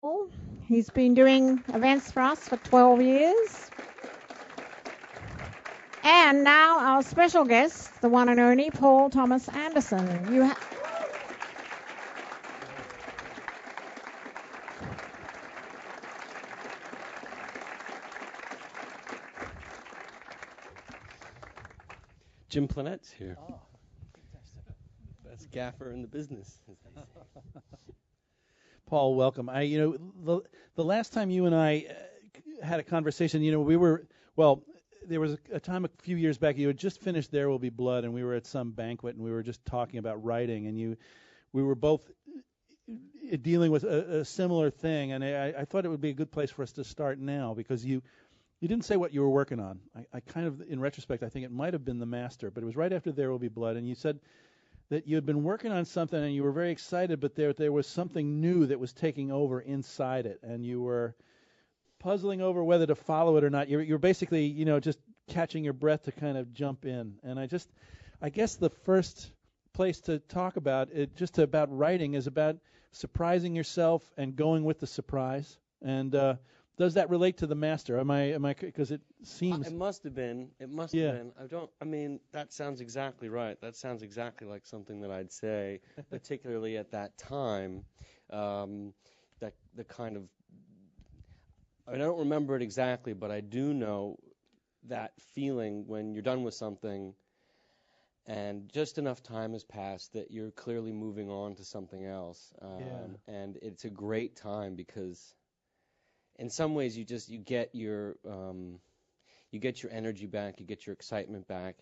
Paul. He's been doing events for us for 12 years. And now our special guest, the one and only Paul Thomas Anderson. Jim Planet's here. Oh, fantastic. Best gaffer in the business. Paul, welcome. The last time you and I had a conversation, there was a time a few years back you had just finished There Will Be Blood, and we were at some banquet, and we were just talking about writing, and we were both dealing with a similar thing, and I thought it would be a good place for us to start now, because you didn't say what you were working on. I kind of, in retrospect, I think it might have been The Master, but it was right after There Will Be Blood, and you said that you had been working on something and you were very excited, but there was something new that was taking over inside it, and you were puzzling over whether to follow it or not. You're basically, just catching your breath to kind of jump in. And I guess the first place to talk about it, just about writing, is about surprising yourself and going with the surprise. And does that relate to The Master? Am I? Because it seems it must have been. It must have been. I mean, that sounds exactly right. That sounds exactly like something that I'd say, particularly at that time. That the kind of. I mean, I don't remember it exactly, but I do know that feeling when you're done with something, and just enough time has passed that you're clearly moving on to something else. And it's a great time because, in some ways, you get your energy back, you get your excitement back,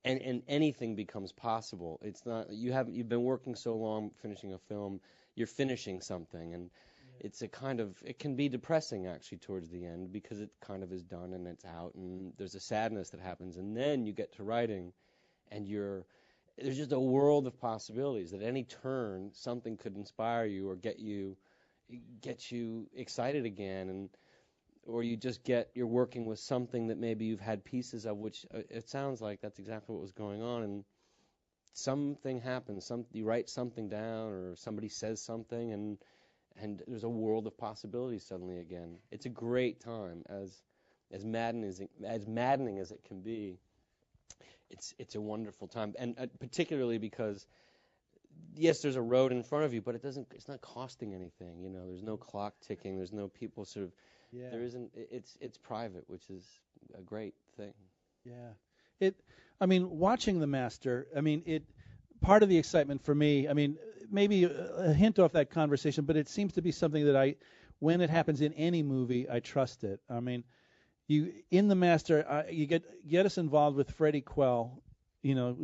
and anything becomes possible. It's not you've been working so long finishing a film, you're finishing something, and it's it can be depressing actually towards the end because it kind of is done and it's out, and there's a sadness that happens, and then you get to writing, and there's just a world of possibilities. At any turn, something could inspire you or get you excited again, or you're working with something that maybe you've had pieces of, which it sounds like that's exactly what was going on, and something happens, you write something down, or somebody says something, and there's a world of possibilities suddenly again. It's a great time, as maddening as it can be. It's a wonderful time, and particularly because, yes, there's a road in front of you, but it's not costing anything. There's no clock ticking. There's no people sort of. Yeah. There isn't. It's private, which is a great thing. Yeah. Watching The Master. Part of the excitement for me. Maybe a hint off that conversation, but it seems to be something that when it happens in any movie, I trust it. In The Master, you get us involved with Freddie Quell,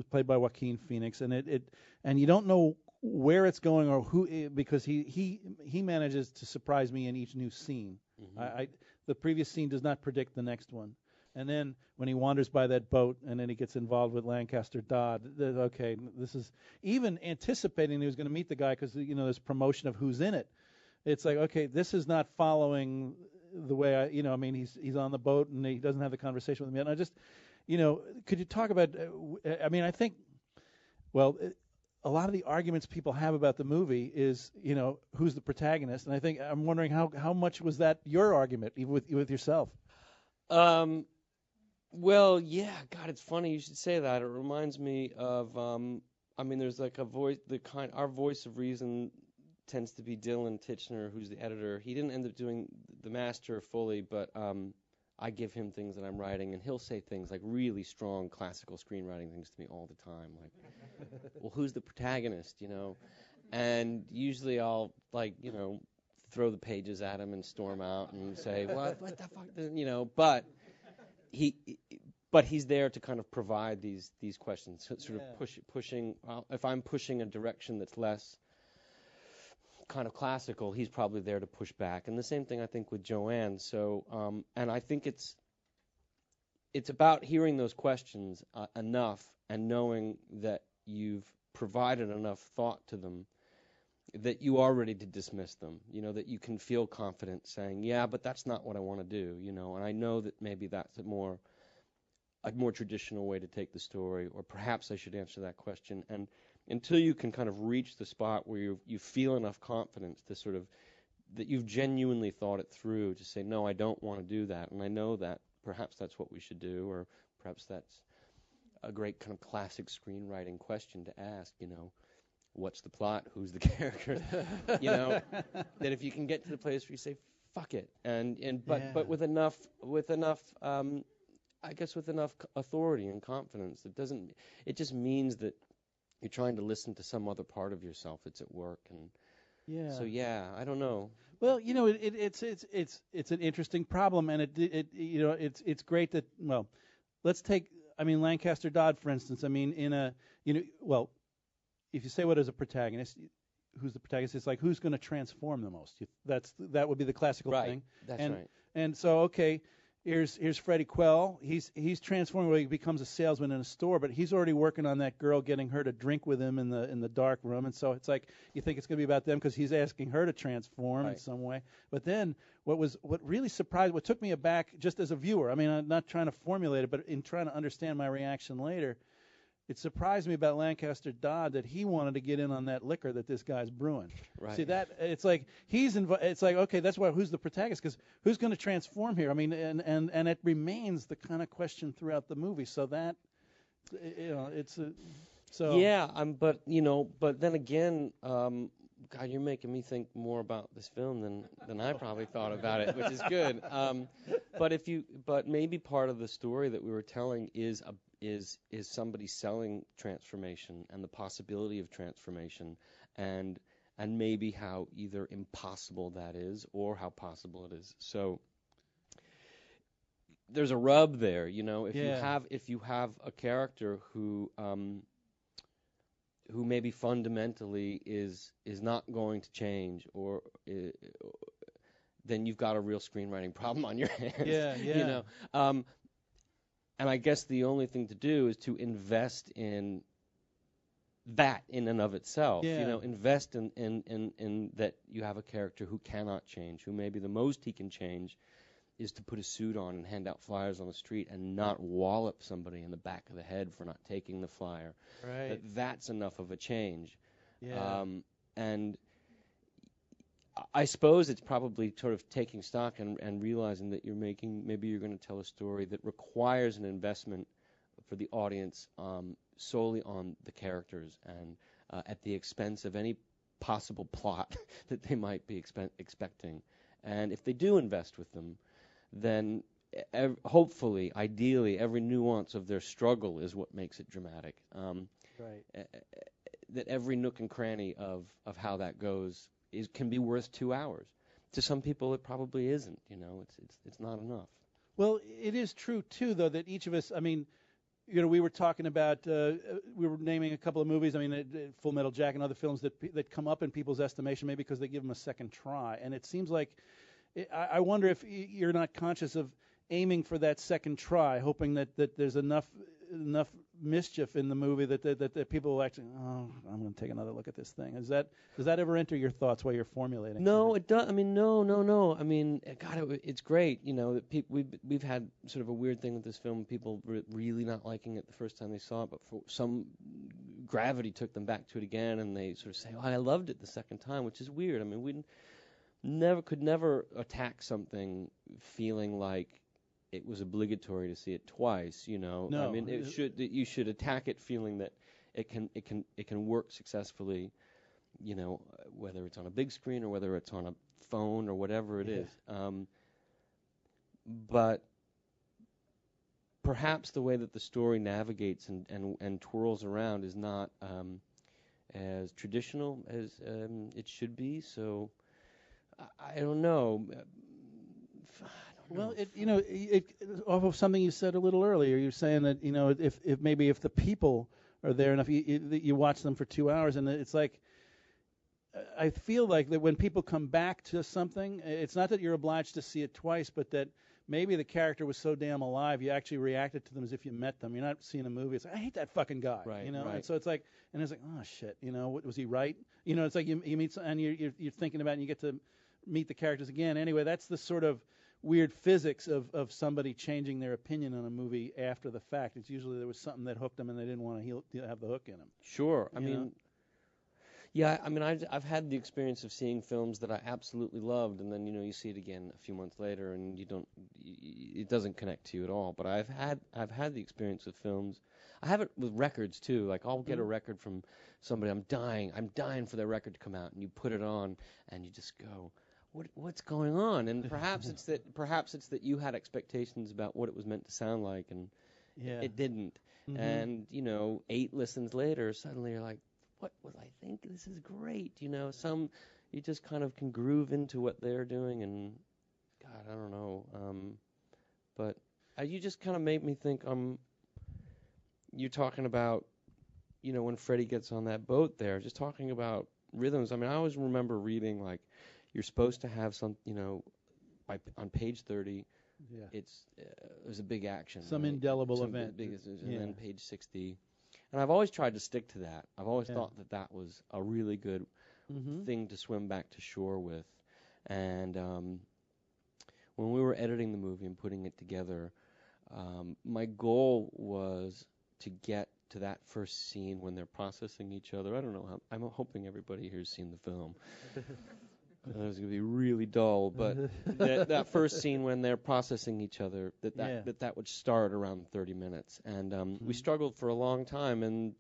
played by Joaquin Phoenix, and you don't know where it's going or who, because he manages to surprise me in each new scene. Mm-hmm. The previous scene does not predict the next one, and then when he wanders by that boat and then he gets involved with Lancaster Dodd, okay, this is even anticipating he was going to meet the guy because there's promotion of who's in it. It's like, okay, this is not following the way he's on the boat and he doesn't have the conversation with me, and I just, could you talk about? I think, a lot of the arguments people have about the movie is, who's the protagonist, and I'm wondering how much was that your argument even with yourself? Well, yeah, God, it's funny you should say that. It reminds me of, there's like a voice, our voice of reason tends to be Dylan Titchener, who's the editor. He didn't end up doing The Master fully, but I give him things that I'm writing, and he'll say things like really strong classical screenwriting things to me all the time, like, well, who's the protagonist, And usually I'll, throw the pages at him and storm out and say, what the fuck, but he's there to kind of provide these questions, sort of pushing. If I'm pushing a direction that's less kind of classical, he's probably there to push back. And the same thing I think with Joanne. So, and I think it's about hearing those questions enough and knowing that you've provided enough thought to them that you are ready to dismiss them. That you can feel confident saying, yeah, but that's not what I want to do. And I know that maybe that's a more traditional way to take the story, or perhaps I should answer that question. And until you can kind of reach the spot where you feel enough confidence to sort of you've genuinely thought it through to say, no, I don't want to do that, and I know that perhaps that's what we should do, or perhaps that's a great kind of classic screenwriting question to ask, what's the plot, who's the character, that if you can get to the place where you say, fuck it, but with enough I guess with enough authority and confidence, it just means that you're trying to listen to some other part of yourself that's at work, and so I don't know. Well, it's an interesting problem, and it's great that, well, let's take, Lancaster Dodd, for instance. If you say what is a protagonist, who's the protagonist? It's like, who's going to transform the most? That would be the classical thing. That's right. And so, okay, here's Freddie Quell. He's transforming where he becomes a salesman in a store, but he's already working on that girl, getting her to drink with him in the dark room. And so it's like, you think it's going to be about them because he's asking her to transform in some way. But then what took me aback just as a viewer, I'm not trying to formulate it, but in trying to understand my reaction later, it surprised me about Lancaster Dodd that he wanted to get in on that liquor that this guy's brewing. Right. See, that it's like it's like, okay, that's why, who's the protagonist? Because who's going to transform here? And it remains the kind of question throughout the movie. So that it's so yeah. But then again, God, you're making me think more about this film than I probably thought about it, which is good. But maybe part of the story that we were telling is somebody selling transformation and the possibility of transformation, and maybe how either impossible that is or how possible it is. So there's a rub there, if you have a character who maybe fundamentally is not going to change, or then you've got a real screenwriting problem on your hands. And I guess the only thing to do is to invest in that in and of itself. Invest in that you have a character who cannot change, who maybe the most he can change is to put a suit on and hand out flyers on the street and not wallop somebody in the back of the head for not taking the flyer. Right. That's enough of a change. Yeah. And I suppose it's probably sort of taking stock and realizing that maybe you're going to tell a story that requires an investment for the audience solely on the characters and at the expense of any possible plot that they might be expecting. And if they do invest with them, then hopefully, ideally, every nuance of their struggle is what makes it dramatic. Right. That every nook and cranny of how that goes can be worth 2 hours. To some people, it probably isn't. It's not enough. Well, it is true too, though, that each of us. We were talking about. We were naming a couple of movies. Full Metal Jacket and other films that come up in people's estimation, maybe because they give them a second try. And it seems like, I wonder if you're not conscious of aiming for that second try, hoping that there's enough mischief in the movie that people will actually, I'm going to take another look at this thing. Does that ever enter your thoughts while you're formulating? No, it does. No. God, it's great. That we've had sort of a weird thing with this film. People really not liking it the first time they saw it, but for some gravity took them back to it again, and they sort of say, "Oh, I loved it the second time," which is weird. We could never attack something feeling like it was obligatory to see it twice, No. You should attack it feeling that it can work successfully, whether it's on a big screen or whether it's on a phone or whatever it is. But perhaps the way that the story navigates and twirls around is not as traditional as it should be. So I don't know. Well, off of something you said a little earlier, you're saying that if the people are there enough, you watch them for 2 hours, and it's like, I feel like that when people come back to something, it's not that you're obliged to see it twice, but that maybe the character was so damn alive, you actually reacted to them as if you met them. You're not seeing a movie. It's like, I hate that fucking guy, right, Right. And so it's like, oh shit, was he right? It's like you meet and you're thinking about it, and you get to meet the characters again. Anyway, that's the sort of weird physics of somebody changing their opinion on a movie after the fact. It's usually there was something that hooked them and they didn't want to have the hook in them. Sure. Yeah, I mean, I've had the experience of seeing films that I absolutely loved, and then you see it again a few months later, and it doesn't connect to you at all. But I've had the experience with films. I have it with records too. Like I'll get a record from somebody. I'm dying for their record to come out, and you put it on, and you just go, what's going on? And perhaps it's that you had expectations about what it was meant to sound like, and it didn't. And 8 listens later, suddenly you're like, what was I thinking? This is great. You just kind of can groove into what they're doing, and God, I don't know. But you just kind of made me think. You're talking about, when Freddie gets on that boat there, just talking about rhythms. I mean, I always remember reading like you're supposed to have some, on page 30. Yeah. It was a big action. Some indelible event. And then page 60. And I've always tried to stick to that. I've always thought that was a really good thing to swim back to shore with. And when we were editing the movie and putting it together, my goal was to get to that first scene when they're processing each other. I don't know. I'm hoping everybody here's seen the film. It was going to be really dull, but that first scene when they're processing each other, that would start around 30 minutes. And we struggled for a long time, and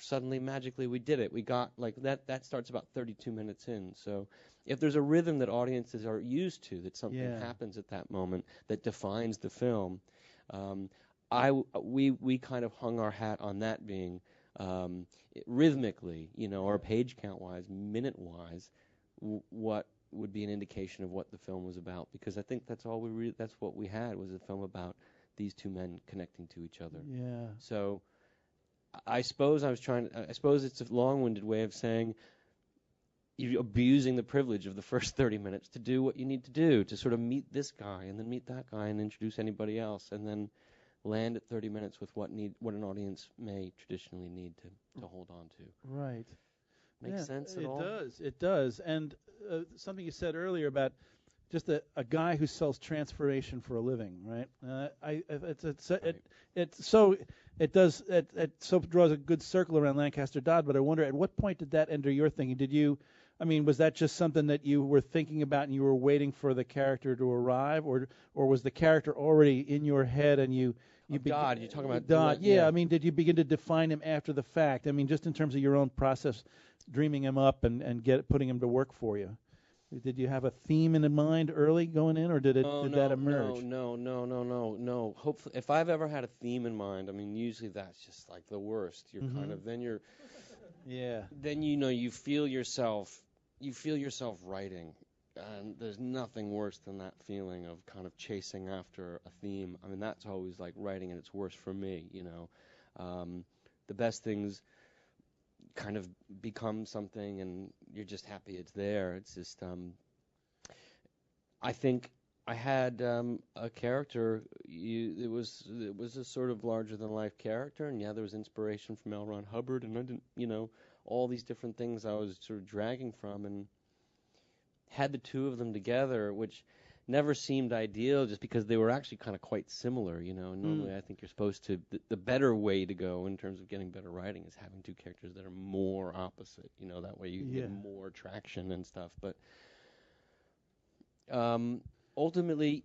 suddenly, magically, we did it. We got, that starts about 32 minutes in. So if there's a rhythm that audiences are used to, that something happens at that moment that defines the film, we kind of hung our hat on that being rhythmically, or page count-wise, minute-wise, what would be an indication of what the film was about, because I think that's what we had, was a film about these two men connecting to each other. Yeah. So I suppose it's a long-winded way of saying you're abusing the privilege of the first 30 minutes to do what you need to do, to sort of meet this guy and then meet that guy and introduce anybody else, and then land at 30 minutes with what an audience may traditionally need to hold on to. Right. Makes sense at all? It does. And something you said earlier about just a guy who sells transformation for a living, right? It draws a good circle around Lancaster Dodd. But I wonder, at what point did that enter your thinking? Was that just something that you were thinking about and you were waiting for the character to arrive, or was the character already in your head and you? Dodd, you're talking about Dodd. Yeah, I mean, did you begin to define him after the fact? I mean, just in terms of your own process, dreaming him up and putting him to work for you. Did you have a theme in mind early going in, or did that emerge? No. Hopefully, if I've ever had a theme in mind, I mean, usually that's just like the worst. You're kind of then you feel yourself writing. And there's nothing worse than that feeling of kind of chasing after a theme. I mean, that's always like writing at its worst for me, The best things kind of become something, and you're just happy it's there. It's just, I think I had a character. It was a sort of larger than life character, and there was inspiration from L. Ron Hubbard, and I didn't, all these different things I was sort of dragging from, and had the two of them together, which never seemed ideal, just because they were actually kind of quite similar, Normally, I think you're supposed to. The better way to go in terms of getting better writing is having two characters that are more opposite. That way you get more traction and stuff. But ultimately,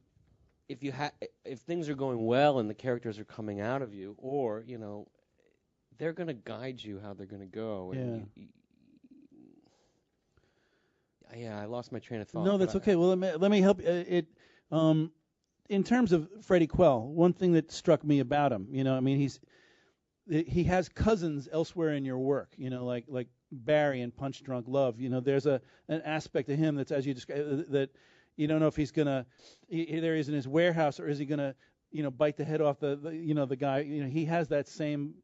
if things are going well and the characters are coming out of you, or they're going to guide you how they're going to go. And I lost my train of thought. No, that's okay. Well, let me help. In terms of Freddie Quell, one thing that struck me about him, he has cousins elsewhere in your work, like Barry in Punch Drunk Love. There's an aspect to him that's, as you described, that you don't know if he's gonna. There he is in his warehouse, or is he gonna, bite the head off the guy. He has that same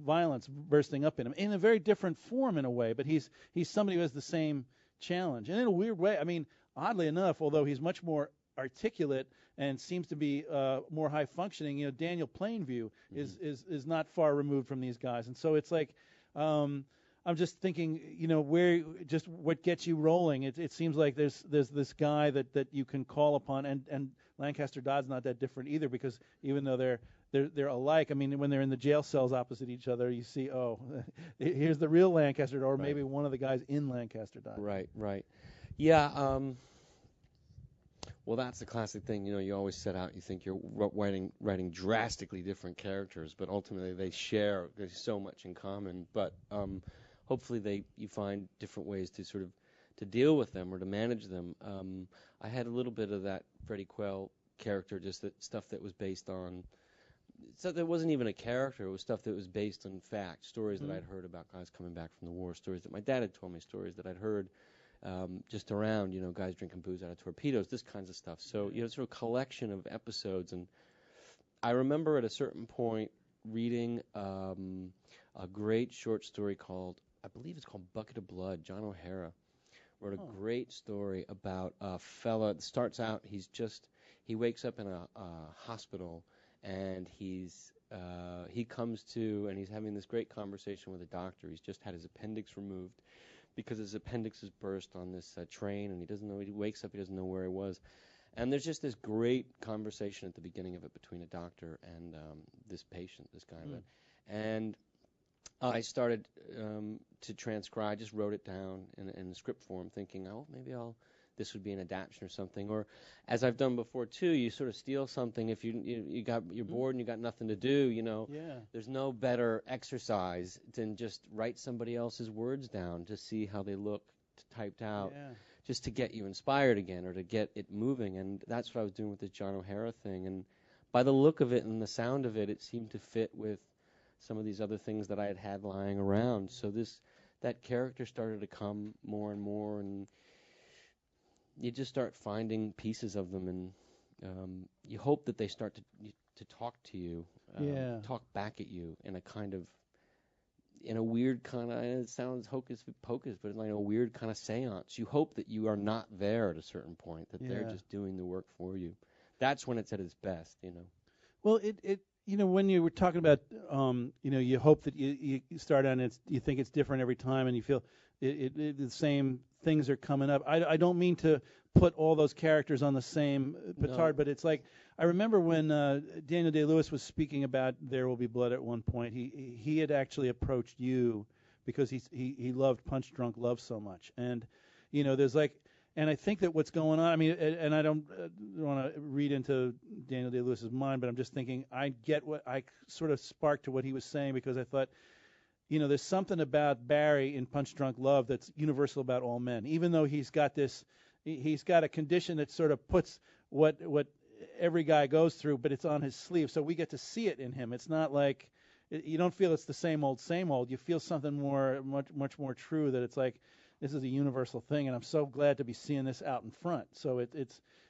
violence bursting up in him in a very different form in a way, but he's somebody who has the same challenge, and in a weird way. I mean, oddly enough, although he's much more articulate and seems to be more high functioning, Daniel Plainview is not far removed from these guys, and so it's like, I'm I'm just thinking, where just what gets you rolling. It seems like there's this guy that you can call upon, and Lancaster Dodd's not that different either, because even though they're alike, I mean, when they're in the jail cells opposite each other, you see, oh, here's the real Lancaster Dodd, or maybe one of the guys in Lancaster Dodd. Right. Yeah. Well, that's the classic thing. You always set out, you think you're writing drastically different characters, but ultimately there's so much in common. But hopefully you find different ways to sort of to deal with them or to manage them. I had a little bit of that Freddie Quell character, just that stuff that was based on. So there wasn't even a character. It was stuff that was based on fact, stories that I'd heard about guys coming back from the war, stories that my dad had told me, stories that I'd heard just around, guys drinking booze out of torpedoes, this kinds of stuff. So, sort of collection of episodes. And I remember at a certain point reading a great short story I believe it's called Bucket of Blood. John O'Hara wrote a great story about a fella. It starts out, he wakes up in a hospital, and he comes to, and he's having this great conversation with a doctor. He's just had his appendix removed, because his appendix is burst on this train, and he doesn't know. He wakes up, he doesn't know where he was, and there's just this great conversation at the beginning of it between a doctor and this patient, this guy. And I started to transcribe. I just wrote it down in the script form, thinking, maybe this would be an adaptation or something. Or, as I've done before too, you sort of steal something if you're bored and you got nothing to do. Yeah. There's no better exercise than just write somebody else's words down to see how they look typed out, just to get you inspired again or to get it moving. And that's what I was doing with this John O'Hara thing. And by the look of it and the sound of it, it seemed to fit with some of these other things that I had lying around. So that character started to come more and more, and you just start finding pieces of them, and you hope that they start to talk to you, talk back at you in a weird kind of, it sounds hocus pocus, but like a weird kind of seance. You hope that you are not there at a certain point, that they're just doing the work for you. That's when it's at its best, Well, it when you were talking about, you hope that you start on it, you think it's different every time, and you feel the same things are coming up. I don't mean to put all those characters on the same petard, but it's like, I remember when Daniel Day-Lewis was speaking about There Will Be Blood at one point, he had actually approached you because he loved Punch Drunk Love so much. And, there's like, and I think that what's going on, I mean, and I don't want to read into Daniel Day-Lewis's mind, but I'm just thinking, I get what I sort of sparked to what he was saying, because I thought, there's something about Barry in Punch Drunk Love that's universal about all men. Even though he's got a condition that sort of puts what every guy goes through, but it's on his sleeve, so we get to see it in him. It's not like, you don't feel it's the same old. You feel something much more true, that it's like, this is a universal thing, and I'm so glad to be seeing this out in front. So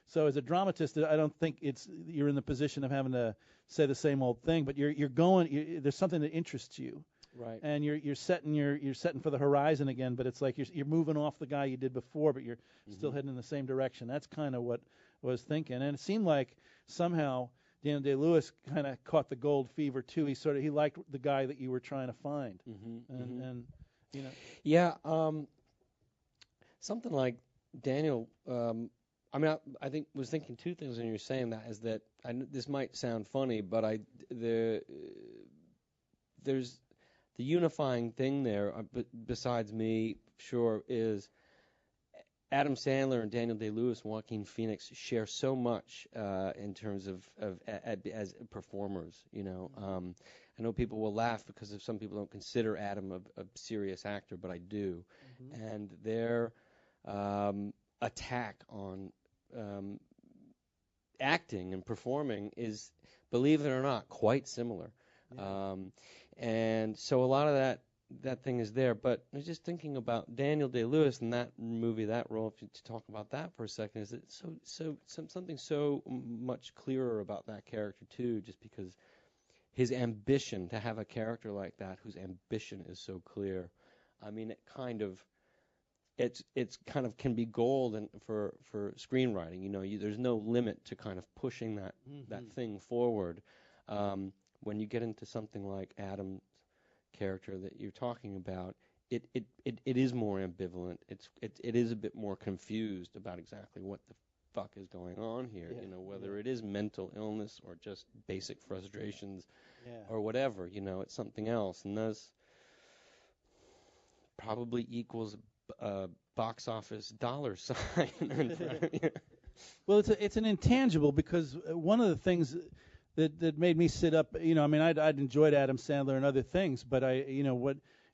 so as a dramatist, I don't think you're in the position of having to say the same old thing, but there's something that interests you. Right. And you're setting for the horizon again, but it's like you're moving off the guy you did before, but you're still heading in the same direction. That's kind of what I was thinking, and it seemed like somehow Daniel Day-Lewis kind of caught the gold fever too. He liked the guy that you were trying to find, and Yeah, something like Daniel. I think was thinking two things when you were saying that. Is that this might sound funny, but there's the unifying thing there, besides me, sure, is Adam Sandler and Daniel Day-Lewis and Joaquin Phoenix share so much in terms of as performers. I know people will laugh because some people don't consider Adam a serious actor, but I do. And their attack on acting and performing is, believe it or not, quite similar. And so a lot of that thing is there. But I was just thinking about Daniel Day-Lewis and that movie, that role. If you to talk about that for a second, is it something so much clearer about that character too, just because his ambition to have a character like that, whose ambition is so clear. I mean, it's kind of can be gold for screenwriting. There's no limit to kind of pushing that thing forward. When you get into something like Adam's character that you're talking about, it is more ambivalent. It is a bit more confused about exactly what the fuck is going on here. Yeah, You know, whether it is mental illness or just basic frustrations yeah. or whatever. You know, it's something else, and thus probably equals box office dollar sign. Well, it's an intangible because one of the things that made me sit up, you know, I mean, I'd enjoyed Adam Sandler and other things, but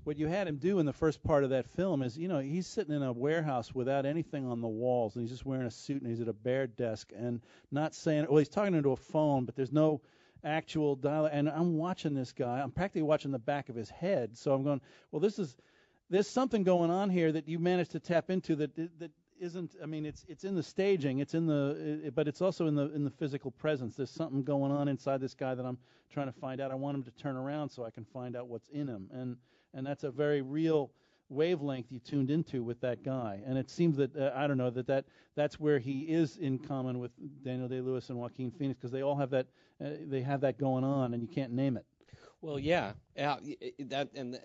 what you had him do in the first part of that film is, you know, he's sitting in a warehouse without anything on the walls, and he's just wearing a suit, and he's at a bare desk, and not saying, well, he's talking into a phone, but there's no actual dialogue, and I'm watching this guy. I'm practically watching the back of his head, so I'm going, well, there's something going on here that you managed to tap into that isn't. I mean, it's in the staging, but it's also in the physical presence. There's something going on inside this guy that I'm trying to find out. I want him to turn around so I can find out what's in him, and that's a very real wavelength you tuned into with that guy. And it seems that I don't know that's where he is in common with Daniel Day-Lewis and Joaquin Phoenix, because they all have that they have that going on, and you can't name it. Well, yeah, that and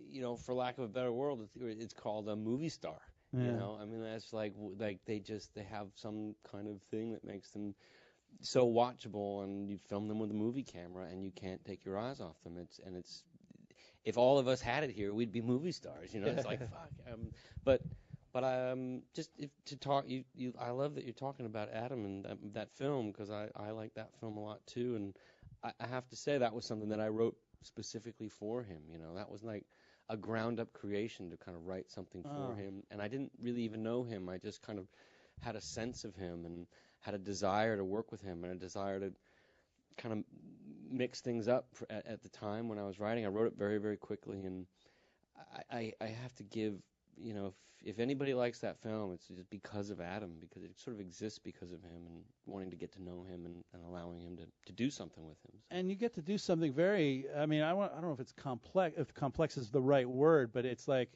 you know, for lack of a better word, it's called a movie star. Yeah. You know, I mean, that's like they have some kind of thing that makes them so watchable, and you film them with a movie camera, and you can't take your eyes off them. It's if all of us had it here, we'd be movie stars. You know, it's like fuck. But just to talk, I love that you're talking about Adam and that film, because I like that film a lot too, and I have to say that was something that I wrote specifically for him. You know, that was like a ground-up creation to kind of write something for him. And I didn't really even know him. I just kind of had a sense of him and had a desire to work with him and a desire to kind of mix things up at the time when I was writing. I wrote it very, very quickly. And I have to give, you know, if anybody likes that film, it's just because of Adam, because it sort of exists because of him and wanting to get to know him and allowing him to do something with him. So. And you get to do something very, I mean, I don't know if it's complex, if complex is the right word, but it's like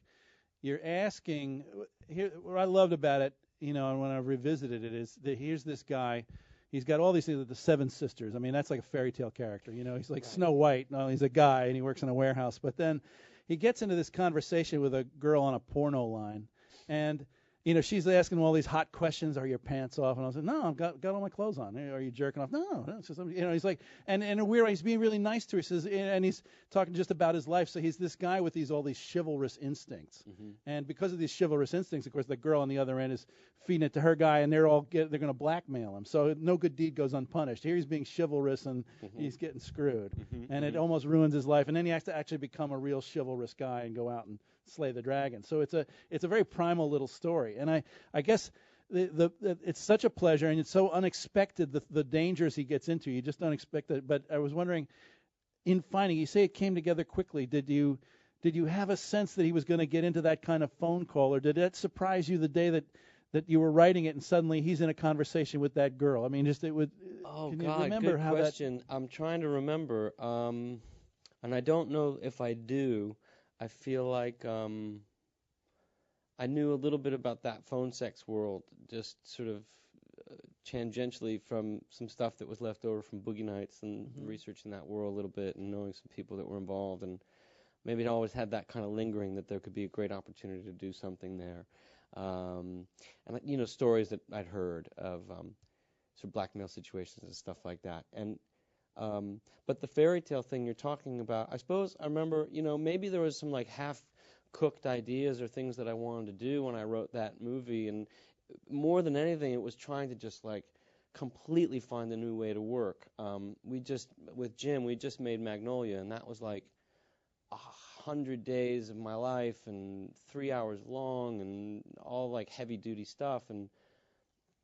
you're asking, here, what I loved about it, you know, and when I revisited it, is that here's this guy, he's got all these things, the seven sisters. I mean, that's like a fairy tale character, you know, he's like Snow White. No, he's a guy and he works in a warehouse. But then he gets into this conversation with a girl on a porno line, and you know, she's asking him all these hot questions. Are your pants off? And I was like, no, I've got all my clothes on. Are you jerking off? No, it's just, you know, he's like, and in a weird way, he's being really nice to her. He says, and he's talking just about his life. So he's this guy with all these chivalrous instincts. Mm-hmm. And because of these chivalrous instincts, of course, the girl on the other end is feeding it to her guy, and they're going to blackmail him. So no good deed goes unpunished. Here he's being chivalrous, and he's getting screwed. Mm-hmm. And it almost ruins his life. And then he has to actually become a real chivalrous guy and go out and slay the dragon. So it's a very primal little story. And I guess it's such a pleasure, and it's so unexpected, the dangers he gets into. You just don't expect it. But I was wondering, in finding, you say it came together quickly. Did you have a sense that he was going to get into that kind of phone call, or did that surprise you the day that you were writing it and suddenly he's in a conversation with that girl? I mean, just it would. Oh can God, you remember good how question. I'm trying to remember, and I don't know if I do. I feel like I knew a little bit about that phone sex world, just sort of tangentially from some stuff that was left over from Boogie Nights and researching that world a little bit and knowing some people that were involved, and maybe it always had that kind of lingering that there could be a great opportunity to do something there. And you know, stories that I'd heard of sort of blackmail situations and stuff like that. And but the fairy tale thing you're talking about, I suppose I remember, you know, maybe there was some like half-cooked ideas or things that I wanted to do when I wrote that movie, and more than anything, it was trying to just like completely find a new way to work. With Jim, we just made Magnolia, and that was like 100 days of my life and 3 hours long and all like heavy-duty stuff, and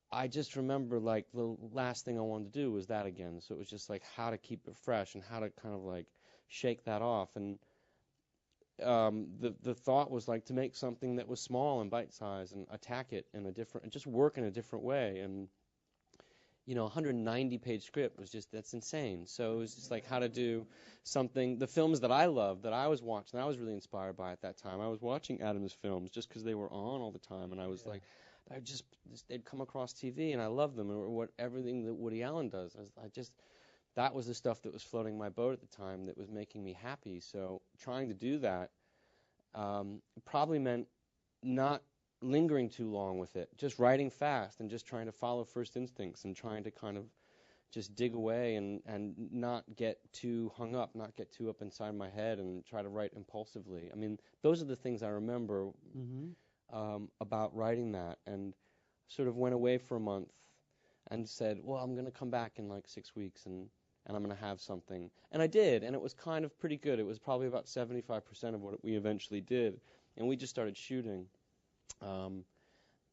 I just remember like the last thing I wanted to do was that again. So it was just like how to keep it fresh and how to kind of like shake that off. And the thought was like to make something that was small and bite-sized and attack it in a different, and just work in a different way. And you know, 190-page script was just, that's insane. So it was just like how to do something. The films that I loved, that I was watching, I was really inspired by at that time. I was watching Adam's films just because they were on all the time, and I was like, they'd come across TV, and I loved them, or everything that Woody Allen does. That was the stuff that was floating my boat at the time that was making me happy. So trying to do that, probably meant not lingering too long with it, just writing fast and just trying to follow first instincts and trying to kind of just dig away and not get too hung up, not get too up inside my head and try to write impulsively. I mean, those are the things I remember about writing that, and sort of went away for a month and said, well, I'm going to come back in like 6 weeks and I'm going to have something. And I did, and it was kind of pretty good. It was probably about 75% of what we eventually did. And we just started shooting.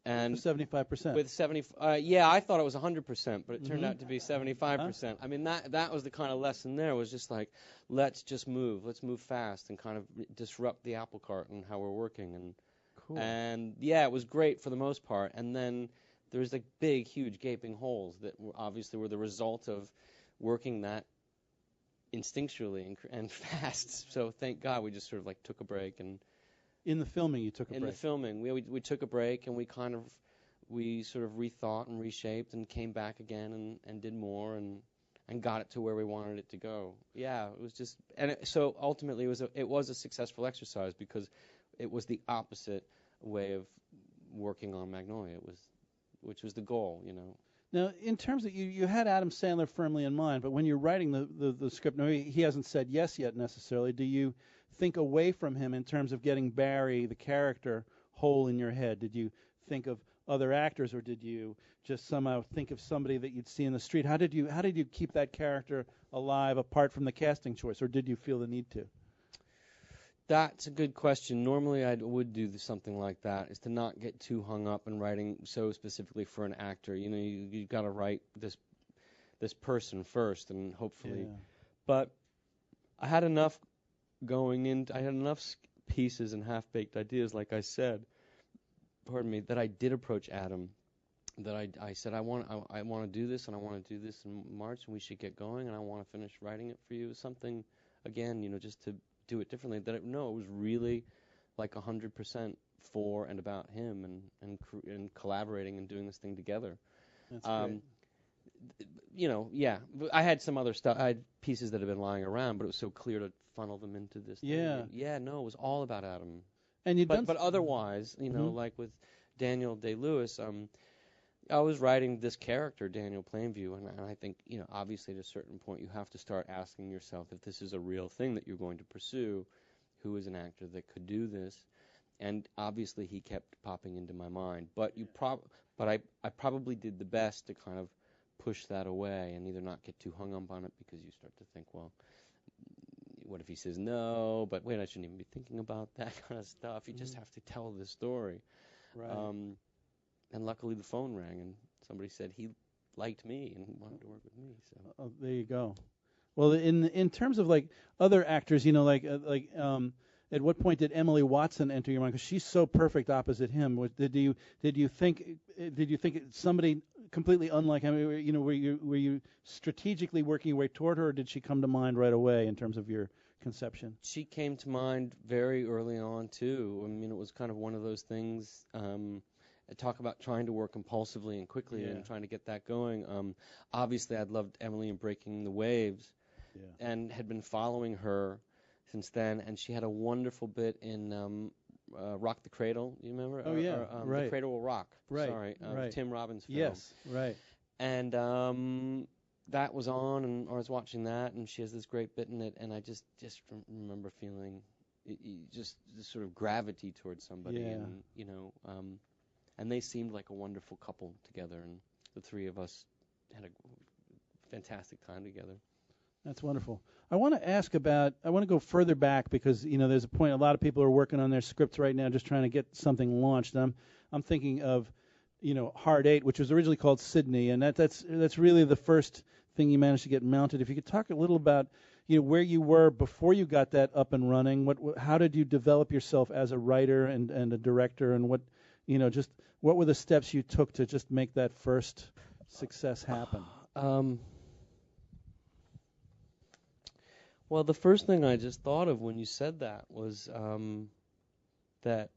And 75%. With 70, yeah, I thought it was 100%, but it turned out to be 75%. I mean, that was the kind of lesson there, was just like, let's just move. Let's move fast and kind of disrupt the apple cart and how we're working. And cool. And yeah, it was great for the most part. And then there's like big, huge gaping holes that obviously were the result of working that instinctually and fast. So thank God we just sort of like took a break. And in the filming, you took a break. In the filming, we took a break, and we sort of rethought and reshaped and came back again and did more and got it to where we wanted it to go. Yeah, it was just, and so ultimately it was a successful exercise because it was the opposite way of working on Magnolia, which was the goal, you know. Now, in terms of you had Adam Sandler firmly in mind, but when you're writing the script, no, he hasn't said yes yet necessarily. Do you think away from him in terms of getting Barry, the character, whole in your head? Did you think of other actors, or did you just somehow think of somebody that you'd see in the street? How did you keep that character alive apart from the casting choice, or did you feel the need to? That's a good question. Normally I would do something like that, is to not get too hung up in writing so specifically for an actor. You know, you got to write this person first, and hopefully. Yeah. But I had enough going in. I had enough pieces and half-baked ideas, like I said, pardon me, that I did approach Adam, that I said, I want to do this, and I want to do this in March, and we should get going, and I want to finish writing it for you. Something, again, you know, just to do it differently. It was really like 100% for and about him, and collaborating and doing this thing together. That's great. You know, yeah, I had some other stuff. I had pieces that had been lying around, but it was so clear to funnel them into this. Yeah. Thing. Yeah, no, it was all about Adam. And but otherwise, you know, like with Daniel Day-Lewis, I was writing this character, Daniel Plainview, and I think, you know, obviously at a certain point you have to start asking yourself if this is a real thing that you're going to pursue, who is an actor that could do this. And obviously he kept popping into my mind. But I probably did the best to kind of push that away and either not get too hung up on it, because you start to think, well, what if he says no? But wait, I shouldn't even be thinking about that kind of stuff. You just have to tell the story. Right. And luckily the phone rang and somebody said he liked me and wanted to work with me. So there you go. Well, in terms of like other actors, you know, at what point did Emily Watson enter your mind? Because she's so perfect opposite him. Did you think somebody completely unlike him? You know, were you strategically working your way toward her, or did she come to mind right away in terms of your conception? She came to mind very early on too. I mean, it was kind of one of those things. Talk about trying to work impulsively and quickly and trying to get that going. Obviously, I'd loved Emily in Breaking the Waves, and had been following her since then. And she had a wonderful bit in Rock the Cradle. You remember? Oh, yeah, right. The Cradle Will Rock. Right. Sorry, right. Tim Robbins film. Yes, right. And that was on, and I was watching that, and she has this great bit in it, and I just remember feeling just this sort of gravity towards somebody, and you know. And they seemed like a wonderful couple together, and the three of us had a fantastic time together. That's wonderful. I want to go further back, because, you know, there's a point, a lot of people are working on their scripts right now, just trying to get something launched. I'm thinking of, you know, Hard Eight, which was originally called Sydney, and that's really the first thing you managed to get mounted. If you could talk a little about, you know, where you were before you got that up and running, how did you develop yourself as a writer and a director, and what, you know, just what were the steps you took to just make that first success happen? Well, the first thing I just thought of when you said that was that,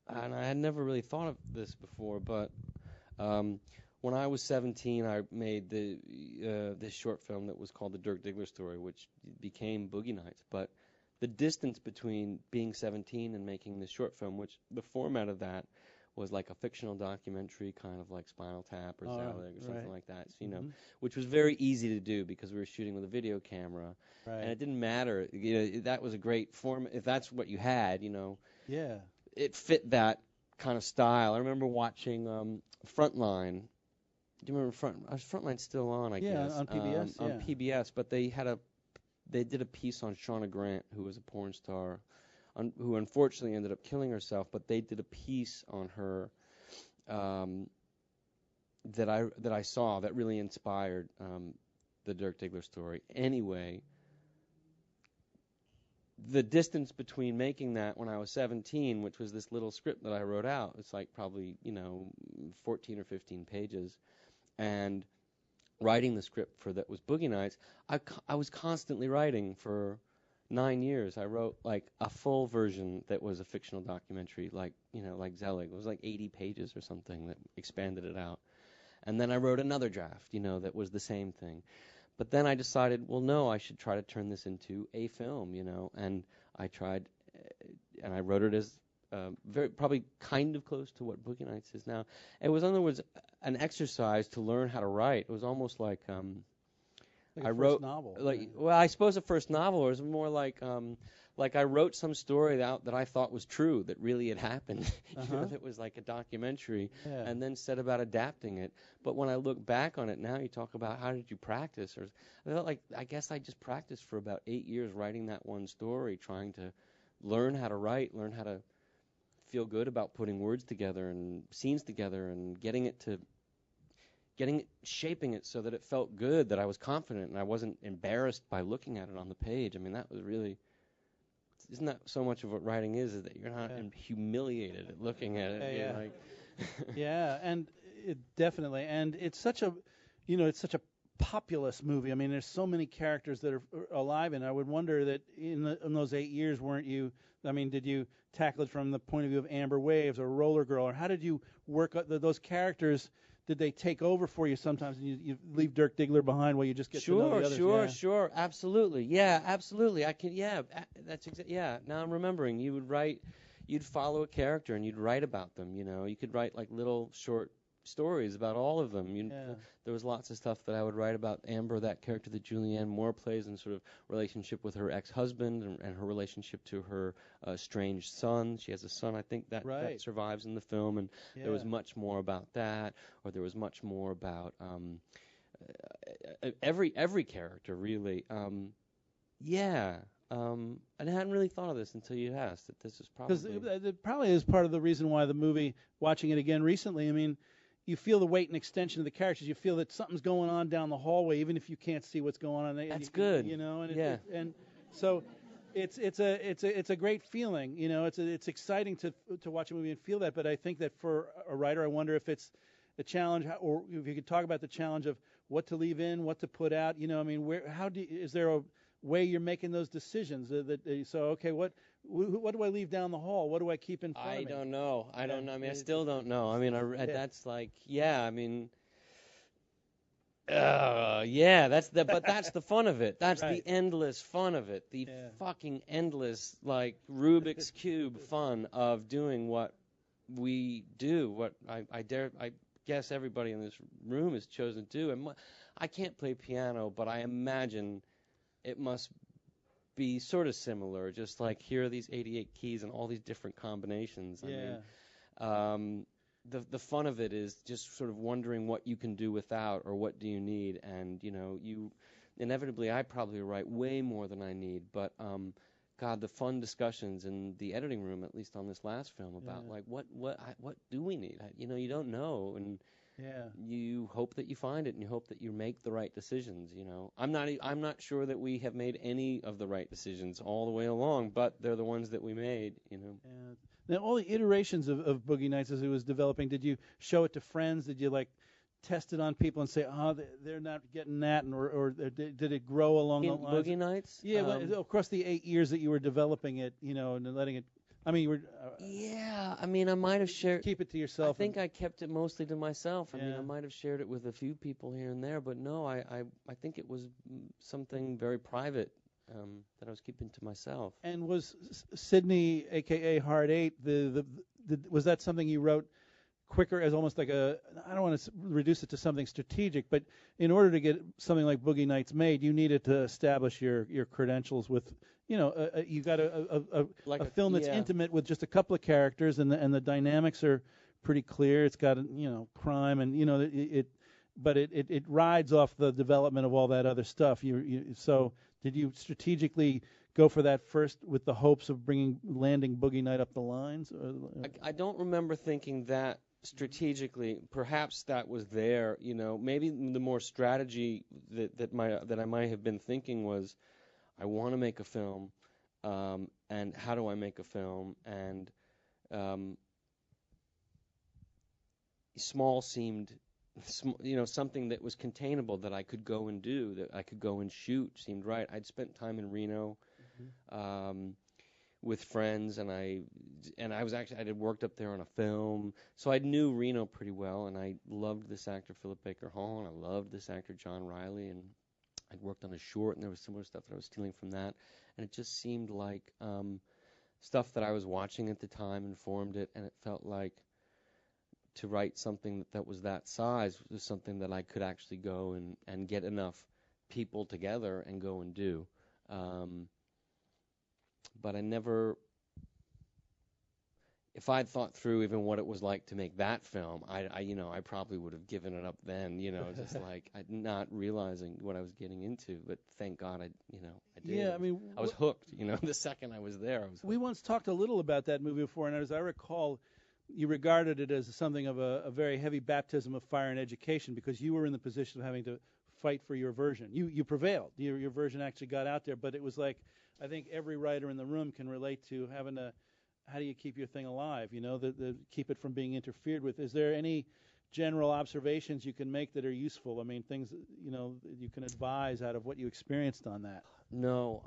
and I had never really thought of this before, but when I was 17, I made this short film that was called The Dirk Diggler Story, which became Boogie Nights. But the distance between being 17 and making this short film, which the format of that was like a fictional documentary, kind of like Spinal Tap or Zelig or something like that, so, you know, which was very easy to do because we were shooting with a video camera, and it didn't matter. You know, that was a great form if that's what you had. You know, it fit that kind of style. I remember watching Frontline. Do you remember Frontline's still on? I guess on PBS. On PBS, but they did a piece on Shauna Grant, who was a porn star, who unfortunately ended up killing herself. But they did a piece on her that I saw that really inspired the Dirk Diggler story. Anyway, the distance between making that when I was 17, which was this little script that I wrote out, it's like probably 14 or 15 pages, and writing the script for that was Boogie Nights. I was constantly writing for 9 years. I wrote like a full version that was a fictional documentary, like Zelig. It was like 80 pages or something that expanded it out. And then I wrote another draft, that was the same thing. But then I decided, well, no, I should try to turn this into a film, and I tried, and I wrote it as probably kind of close to what Boogie Nights is now. It was, in other words, an exercise to learn how to write. It was almost like I wrote novel. Well, I suppose a first novel, or it was more like I wrote some story that I thought was true, that really had happened, that was like a documentary, and then set about adapting it. But when I look back on it now, you talk about how did you practice, or I felt like I guess I just practiced for about 8 years writing that one story, trying to learn how to write, learn how to feel good about putting words together and scenes together, and shaping it so that it felt good, that I was confident and I wasn't embarrassed by looking at it on the page. I mean, that was really, isn't that so much of what writing is that you're not humiliated at looking at it. Yeah. Like And it definitely, and it's such a, it's such a populous movie. I mean, there's so many characters that are alive, and I would wonder that in those 8 years, did you tackle it from the point of view of Amber Waves or Roller Girl, or how did you work those characters? Did they take over for you sometimes, and you leave Dirk Diggler behind while you just get to know the others? Sure, absolutely, yeah, absolutely. I can, that's exactly, Now I'm remembering. You'd follow a character and you'd write about them. You could write like little short stories about all of them. There was lots of stuff that I would write about Amber, that character that Julianne Moore plays, and sort of relationship with her ex-husband and her relationship to her estranged son. She has a son, I think, that survives in the film, and there was much more about that, or there was much more about every character, really. And I hadn't really thought of this until you asked. That this is probably because it probably is part of the reason why the movie, watching it again recently, I mean, you feel the weight and extension of the characters. You feel that something's going on down the hallway, even if you can't see what's going on. That's good. And so it's a great feeling. It's exciting to watch a movie and feel that. But I think that for a writer, I wonder if it's a challenge, or if you could talk about the challenge of what to leave in, what to put out. Is there a way you're making those decisions? What do I leave down the hall? What do I keep in front of me? I don't know. I mean, I still don't know. I mean, that's like, I mean, but that's the fun of it. That's the endless fun of it. The fucking endless, like, Rubik's Cube fun of doing what we do. What I guess everybody in this room has chosen to do. And I can't play piano, but I imagine it must be sort of similar, just like here are these 88 keys and all these different combinations. I mean, the fun of it is just sort of wondering what you can do without, or what do you need. And you inevitably, I probably write way more than I need, but God, the fun discussions in the editing room, at least on this last film, about like what do we need? You don't know, and you hope that you find it, and you hope that you make the right decisions. I'm not sure that we have made any of the right decisions all the way along, but they're the ones that we made. Now, all the iterations of Boogie Nights as it was developing, did you show it to friends? Did you test it on people and say, they're not getting that, or did it grow along the lines? Boogie Nights? Yeah, across the 8 years that you were developing it, and letting it. I mean, you were. I mean, I might have shared. Keep it to yourself. I think I kept it mostly to myself. I mean, I might have shared it with a few people here and there, but no, I think it was something very private. that I was keeping to myself. And was Sydney, a.k.a. Hard Eight, was that something you wrote quicker as almost like a, I don't want to reduce it to something strategic, but in order to get something like Boogie Nights made, you needed to establish your credentials with, you got a film that's intimate with just a couple of characters, and the dynamics are pretty clear. It's got crime, and it rides off the development of all that other stuff. So did you strategically go for that first with the hopes of landing Boogie Night up the lines? I don't remember thinking that strategically. Perhaps that was there. Maybe the more strategy that I might have been thinking was, I want to make a film, and how do I make a film? And small seemed, something that was containable, that I could go and do, that I could go and shoot, seemed right. I'd spent time in Reno with friends, and I had worked up there on a film, so I knew Reno pretty well, and I loved this actor Philip Baker Hall, and I loved this actor John Riley, and I'd worked on a short, and there was similar stuff that I was stealing from that, and it just seemed like stuff that I was watching at the time informed it, and it felt like to write something that was that size was something that I could actually go and get enough people together and go and do. But I never, if I'd thought through even what it was like to make that film, I probably would have given it up then, just like not realizing what I was getting into. But thank God I did. Yeah, I mean, I was hooked. The second I was there, I was hooked. We once talked a little about that movie before, and as I recall, you regarded it as something of a very heavy baptism of fire and education, because you were in the position of having to fight for your version. You prevailed. Your version actually got out there, but it was like, I think every writer in the room can relate to having to, how do you keep your thing alive, keep it from being interfered with. Is there any general observations you can make that are useful? I mean, things, you can advise out of what you experienced on that. No,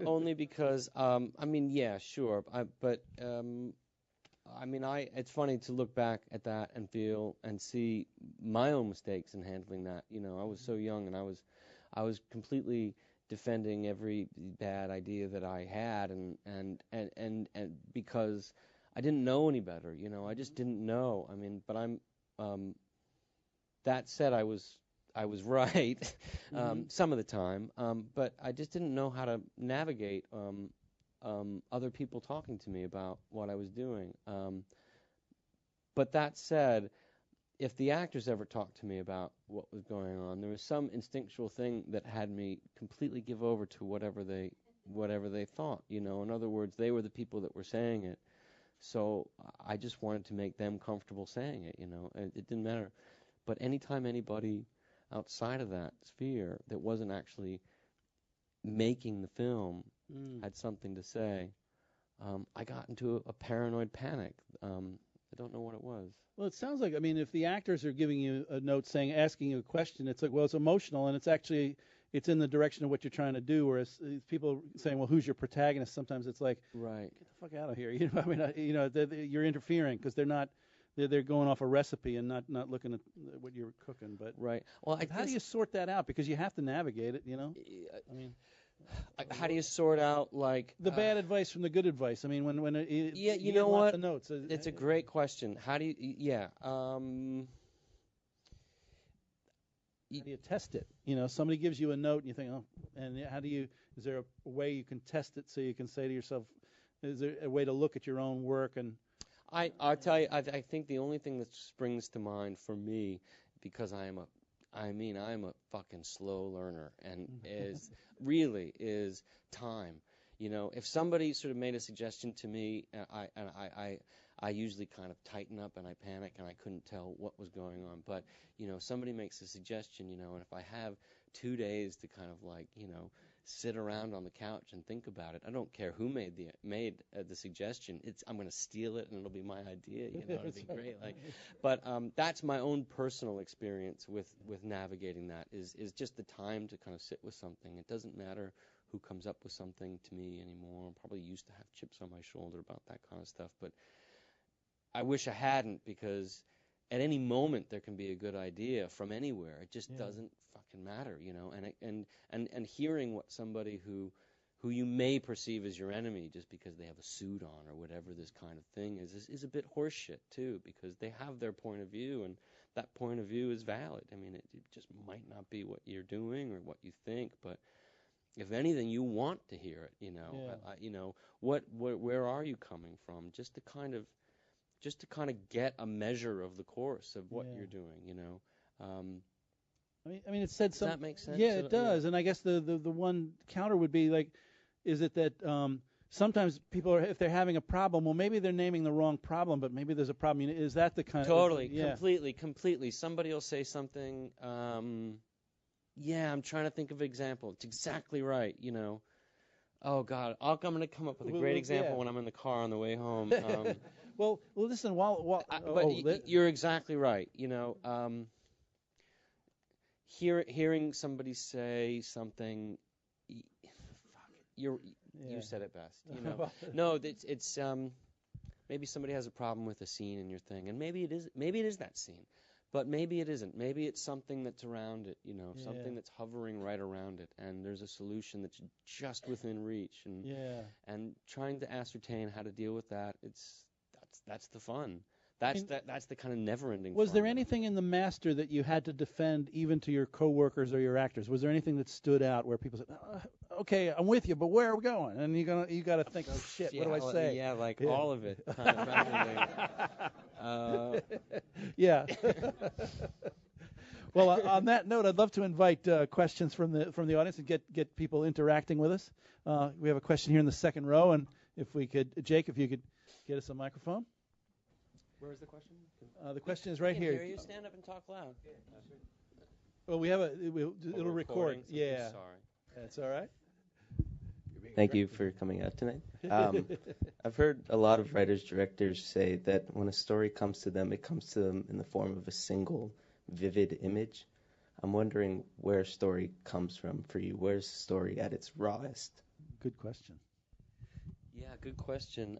only because, yeah, sure. It's funny to look back at that and feel and see my own mistakes in handling that. I was so young, and I was completely defending every bad idea that I had, and because I didn't know any better. I just didn't know. But I'm. That said, I was right some of the time, but I just didn't know how to navigate other people talking to me about what I was doing. But that said, if the actors ever talked to me about what was going on, there was some instinctual thing that had me completely give over to whatever they thought. In other words, they were the people that were saying it, so I just wanted to make them comfortable saying it. It didn't matter. But anytime anybody outside of that sphere that wasn't actually making the film had something to say, I got into a paranoid panic. I don't know what it was. Well, it sounds like, if the actors are giving you a note asking you a question, it's like, well, it's emotional, and it's in the direction of what you're trying to do. Whereas people saying, well, who's your protagonist? Sometimes it's like, right, get the fuck out of here. You're interfering because they're going off a recipe and not looking at what you're cooking. But right. Well, how do you sort that out? Because you have to navigate it. How do you sort out the bad advice from the good advice? When you know what? Lots of notes. It's a great question. How do you? Yeah. How do you test it? Somebody gives you a note and you think, oh, and how do you? Is there a way you can test it so you can say to yourself, is there a way to look at your own work? And I'll tell you, I think the only thing that springs to mind for me, because I'm a fucking slow learner, and is time. If somebody sort of made a suggestion to me, I usually kind of tighten up and I panic and I couldn't tell what was going on. But somebody makes a suggestion, and if I have 2 days to kind of sit around on the couch and think about it, I don't care who made the suggestion. I'm going to steal it and it'll be my idea. It'll be great. But that's my own personal experience with navigating that is just the time to kind of sit with something. It doesn't matter who comes up with something to me anymore. I'm probably used to have chips on my shoulder about that kind of stuff, but I wish I hadn't, because at any moment there can be a good idea from anywhere. It just doesn't fucking matter, you know. And hearing what somebody who you may perceive as your enemy just because they have a suit on or whatever this kind of thing is a bit horseshit too, because they have their point of view, and that point of view is valid. I mean, it just might not be what you're doing or what you think, but if anything, you want to hear it, you know. You know, where are you coming from? Just to kind of get a measure of the course of what you're doing, you know. I mean, it said Does that make sense? Yeah, it does. And I guess the one counter would be like, is it that sometimes people are, if they're having a problem, well, maybe they're naming the wrong problem, but maybe there's a problem. You know, is that the kind Totally, of completely. Somebody will say something. I'm trying to think of an example. It's exactly right, you know. Oh God, I'm going to come up with a great example when I'm in the car on the way home. Well, listen. You're exactly right. You know, hearing somebody say something. You said it best. You know, no, it's maybe somebody has a problem with a scene in your thing, and maybe it is that scene, but maybe it isn't. Maybe it's something that's around it. You know, something that's hovering right around it, and there's a solution that's just within reach, and trying to ascertain how to deal with that. That's the fun. That's the kind of never-ending. Was there anything in The Master that you had to defend, even to your coworkers or your actors? Was there anything that stood out where people said, "Okay, I'm with you, but where are we going?" And you got to think, "Oh shit, what do I say?" Yeah, like all of it. Kind of yeah. Well, on that note, I'd love to invite questions from the audience and get people interacting with us. We have a question here in the second row, and if we could, Jake, if you could get us a microphone. Where is the question? The question is right here. Hear you. Stand up and talk loud. Well, we have it'll record. Yeah. Sorry. That's all right. Thank you for coming out tonight. I've heard a lot of writers, directors say that when a story comes to them, it comes to them in the form of a single, vivid image. I'm wondering where a story comes from for you. Where's a story at its rawest? Good question. Yeah, good question.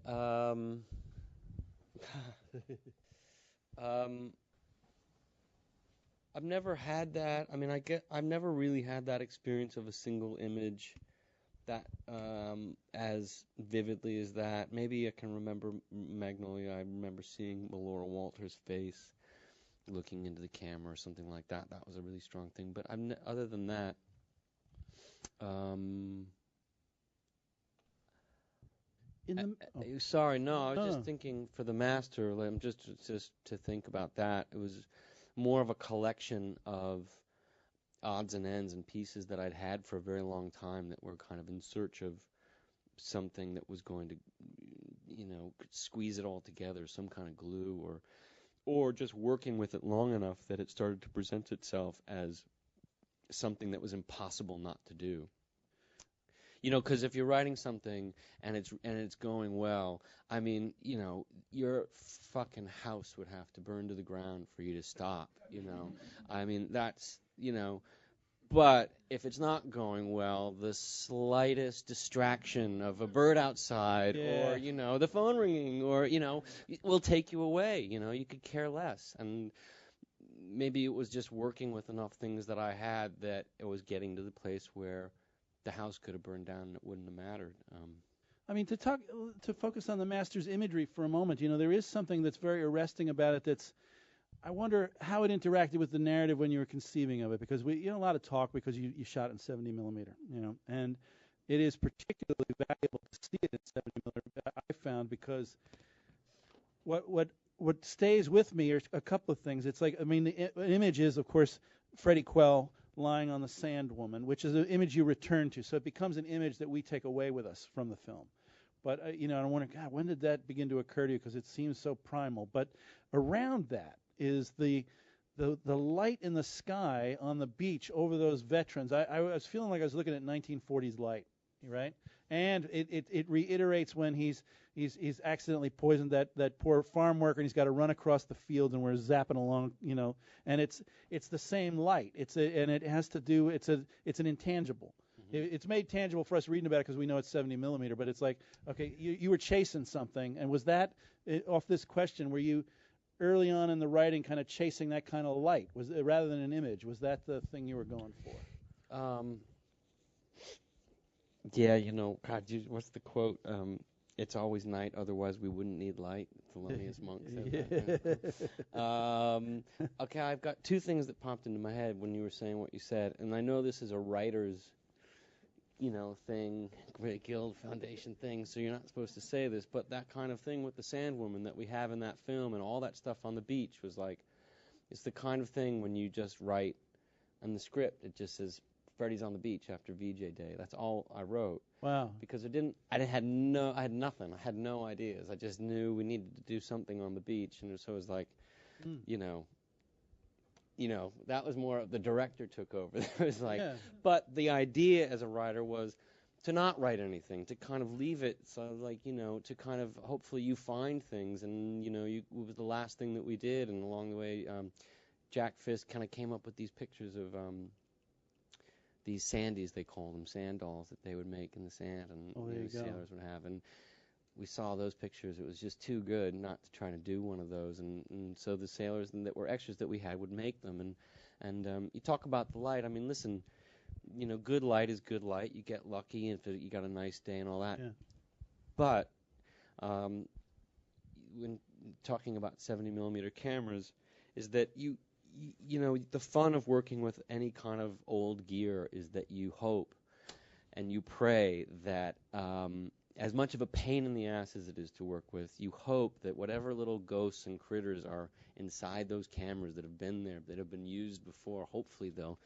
I've never had that. I mean, I've never really had that experience of a single image that as vividly as that. Maybe I can remember Magnolia. I remember seeing Melora Walters' face looking into the camera or something like that. That was a really strong thing. But other than that, sorry, no, I was just thinking for The Master. Like, just to think about that. It was more of a collection of odds and ends and pieces that I'd had for a very long time that were kind of in search of something that was going to, you know, squeeze it all together, some kind of glue, or just working with it long enough that it started to present itself as something that was impossible not to do. You know, because if you're writing something and it's going well, I mean, you know, your fucking house would have to burn to the ground for you to stop, you know. I mean, that's, you know, but if it's not going well, the slightest distraction of a bird outside or, you know, the phone ringing or, you know, will take you away, you know, you could care less. And maybe it was just working with enough things that I had that it was getting to the place where the house could have burned down and it wouldn't have mattered. I mean, to focus on The Master's imagery for a moment, you know, there is something that's very arresting about it. That's, I wonder how it interacted with the narrative when you were conceiving of it, because a lot of talk because you shot in 70 millimeter, you know, and it is particularly valuable to see it in 70 millimeter. I found because what stays with me are a couple of things. It's like, I mean, the image is, of course, Freddie Quell lying on the sand woman, which is an image you return to. So it becomes an image that we take away with us from the film. But, you know, I wonder, God, when did that begin to occur to you? Because it seems so primal. But around that is the light in the sky on the beach over those veterans. I was feeling like I was looking at 1940s light, right? And it reiterates when he's accidentally poisoned that poor farm worker, and he's got to run across the field, and we're zapping along, you know. And it's the same light. And it has to do. It's an intangible. Mm-hmm. It's made tangible for us reading about it because we know it's 70 millimeter. But it's like, okay, you were chasing something, and was that off this question? Were you early on in the writing kind of chasing that kind of light, was rather than an image? Was that the thing you were going for? Yeah, God, what's the quote? It's always night, otherwise we wouldn't need light. Thelonious Monk said that. Okay, I've got two things that popped into my head when you were saying what you said, and I know this is a writer's, thing, Great Guild Foundation thing, so you're not supposed to say this, but that kind of thing with the Sandwoman that we have in that film and all that stuff on the beach was like, it's the kind of thing when you just write, and the script, it just says, Freddy's on the beach after VJ Day. That's all I wrote. Wow. Because I had nothing. I had no ideas. I just knew we needed to do something on the beach, and so it was like, that was more the director took over. It was like, but the idea as a writer was to not write anything, to kind of leave it, so like, to kind of hopefully you find things, and it was the last thing that we did, and along the way, Jack Fisk kind of came up with these pictures of these sandies, they call them, sand dolls that they would make in the sand, and sailors would have, and we saw those pictures. It was just too good not to try to do one of those, and so the sailors that were extras that we had would make them, and you talk about the light. I mean, listen, good light is good light. You get lucky if you got a nice day and all that. Yeah. But when talking about 70 millimeter cameras, is that the fun of working with any kind of old gear is that you hope and you pray that as much of a pain in the ass as it is to work with, you hope that whatever little ghosts and critters are inside those cameras that have been there, that have been used before, hopefully they'll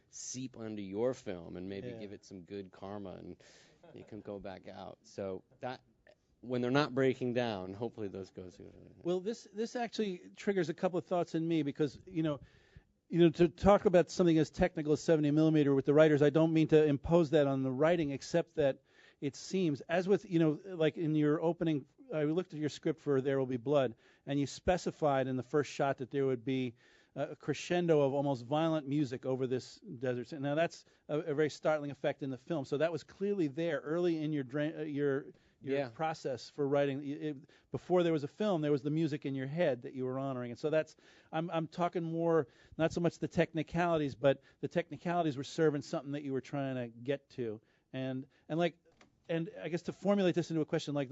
seep under your film and maybe give it some good karma and you can go back out. So that when they're not breaking down, hopefully those ghosts. Well, this actually triggers a couple of thoughts in me because to talk about something as technical as 70 millimeter with the writers, I don't mean to impose that on the writing, except that it seems, as with like in your opening, I looked at your script for There Will Be Blood, and you specified in the first shot that there would be a crescendo of almost violent music over this desert scene. Now that's a very startling effect in the film. So that was clearly there early in your process for writing. Before there was a film, there was the music in your head that you were honoring. And so that's, I'm talking more, not so much the technicalities, but the technicalities were serving something that you were trying to get to. And I guess to formulate this into a question, like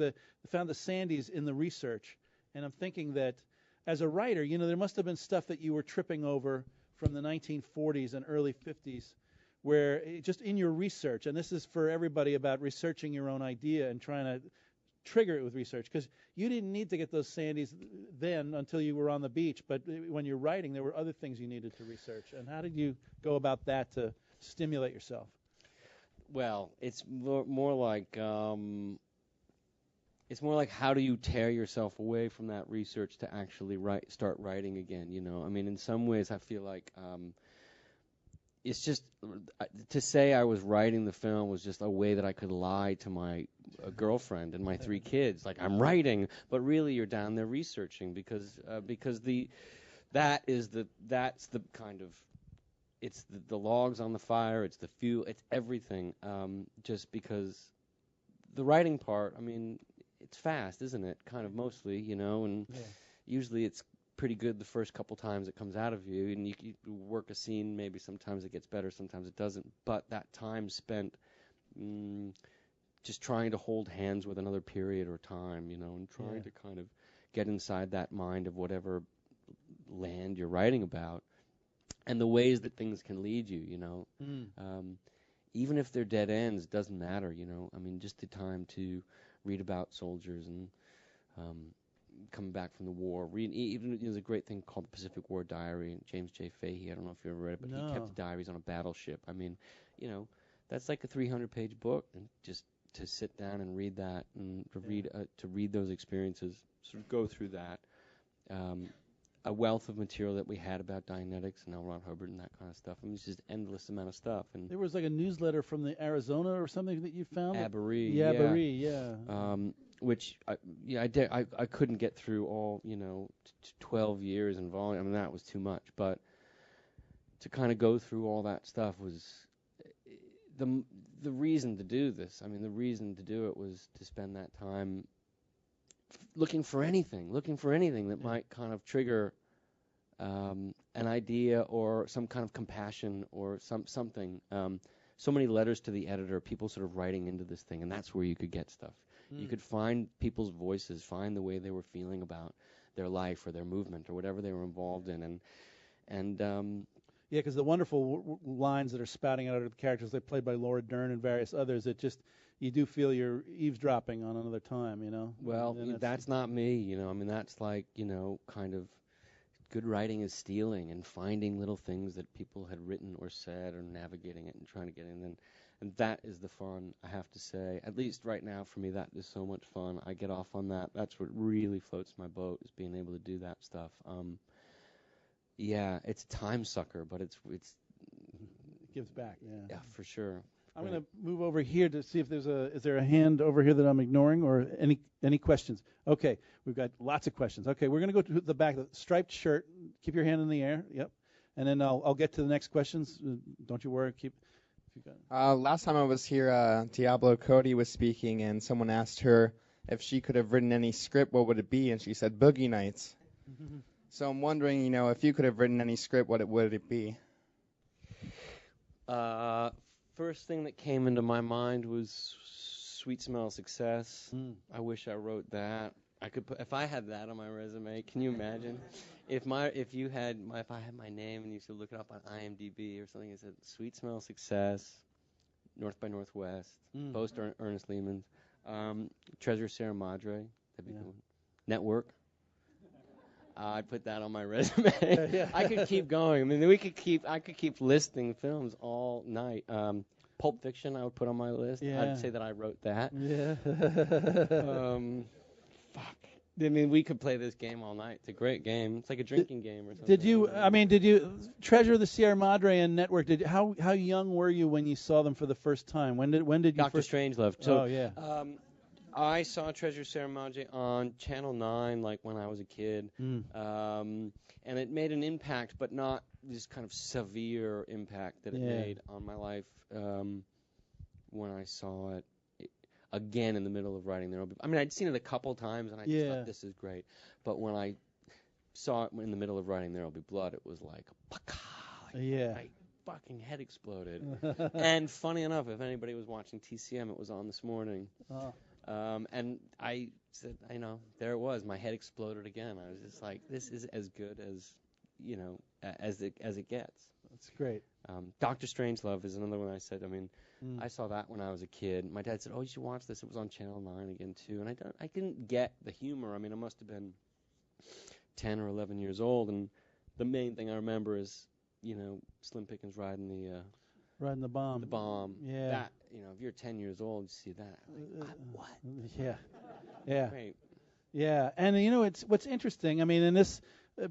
found the Sandys in the research, and I'm thinking that as a writer, there must have been stuff that you were tripping over from the 1940s and early 50s, where just in your research, and this is for everybody about researching your own idea and trying to trigger it with research, because you didn't need to get those Sandys then until you were on the beach, but when you're writing, there were other things you needed to research. And how did you go about that to stimulate yourself? Well, it's more like how do you tear yourself away from that research to actually start writing again? I mean, in some ways, I feel like it's just to say I was writing the film was just a way that I could lie to my girlfriend and my 3 kids, like I'm writing, but really you're down there researching because that's the kind of. It's the logs on the fire, it's the fuel, it's everything, just because the writing part, I mean, it's fast, isn't it? Kind of mostly, and usually it's pretty good the first couple times it comes out of you, and you work a scene, maybe sometimes it gets better, sometimes it doesn't, but that time spent just trying to hold hands with another period or time, and trying to kind of get inside that mind of whatever land you're writing about. And the ways that things can lead you, even if they're dead ends, it doesn't matter, I mean, just the time to read about soldiers and coming back from the war. There's a great thing called the Pacific War Diary. James J. Fahey, I don't know if you ever read it, but he kept diaries on a battleship. I mean, that's like a 300-page book, and just to sit down and read that and to read those experiences, sort of go through that. A wealth of material that we had about Dianetics and L. Ron Hubbard and that kind of stuff. I mean, it's just endless amount of stuff. And there was like a newsletter from the Arizona or something that you found. Aberee, which I couldn't get through all 12 years in volume. I mean, that was too much. But to kind of go through all that stuff was the reason to do this. I mean, the reason to do it was to spend that time looking for anything that might kind of trigger an idea or some kind of compassion or something. So many letters to the editor, people sort of writing into this thing, and that's where you could get stuff. You could find people's voices, find the way they were feeling about their life or their movement or whatever they were involved in, and Yeah, because the wonderful lines that are spouting out of the characters, they're played by Laura Dern and various others, it just, you do feel you're eavesdropping on another time, you know? well, that's not me, you know. I mean, that's like, you know, kind of good writing is stealing and finding little things that people had written or said or navigating it and trying to get in. And that is the fun, I have to say. At least right now, for me, that is so much fun. I get off on that. That's what really floats my boat, is being able to do that stuff. Yeah, it's a time sucker, but it gives back, yeah. Yeah, for sure. I'm going to move over here to see if is there a hand over here that I'm ignoring or any questions? Okay, we've got lots of questions. Okay, we're going to go to the back, the striped shirt. Keep your hand in the air. Yep. And then I'll get to the next questions. Don't you worry. If you got Last time I was here, Diablo Cody was speaking, and someone asked her if she could have written any script, what would it be? And she said Boogie Nights. So I'm wondering, you know, if you could have written any script, what would it be? First thing that came into my mind was Sweet Smell of Success. I wish I wrote that. I could if I had that on my resume. Can you imagine? If I had my name and you could look it up on IMDb or something, it said Sweet Smell of Success, North by Northwest, Post Ernest Lehman's, Treasure Sierra Madre, that'd be cool. Network. I'd put that on my resume. I could keep going. I mean, I could keep listing films all night. Pulp Fiction, I would put on my list. Yeah. I'd say that I wrote that. Yeah. Fuck. I mean, we could play this game all night. It's a great game. It's like a drinking game or something. Did you Treasure of the Sierra Madre and Network? How young were you when you saw them for the first time? When did you Dr. first? Strangelove. So, oh yeah. I saw Treasure Sierra Madre on Channel 9, like when I was a kid, and it made an impact, but not this kind of severe impact that it made on my life when I saw it again in the middle of writing There. I mean, I'd seen it a couple times, and I just thought, this is great. But when I saw it in the middle of writing There Will Be Blood, it was like, my fucking head exploded. And funny enough, if anybody was watching TCM, it was on this morning. Oh. And I said, there it was. My head exploded again. I was just like, this is as good as, as it gets. That's great. Dr. Strangelove is another one I said. I mean, I saw that when I was a kid. My dad said, oh, you should watch this. It was on Channel 9 again, too. And I didn't get the humor. I mean, I must have been 10 or 11 years old. And the main thing I remember is, Slim Pickens riding the bomb. The bomb. Yeah. That, if you're 10 years old, you see that. Like, what? Yeah. Yeah. Great. Yeah. And, it's what's interesting. I mean, in this,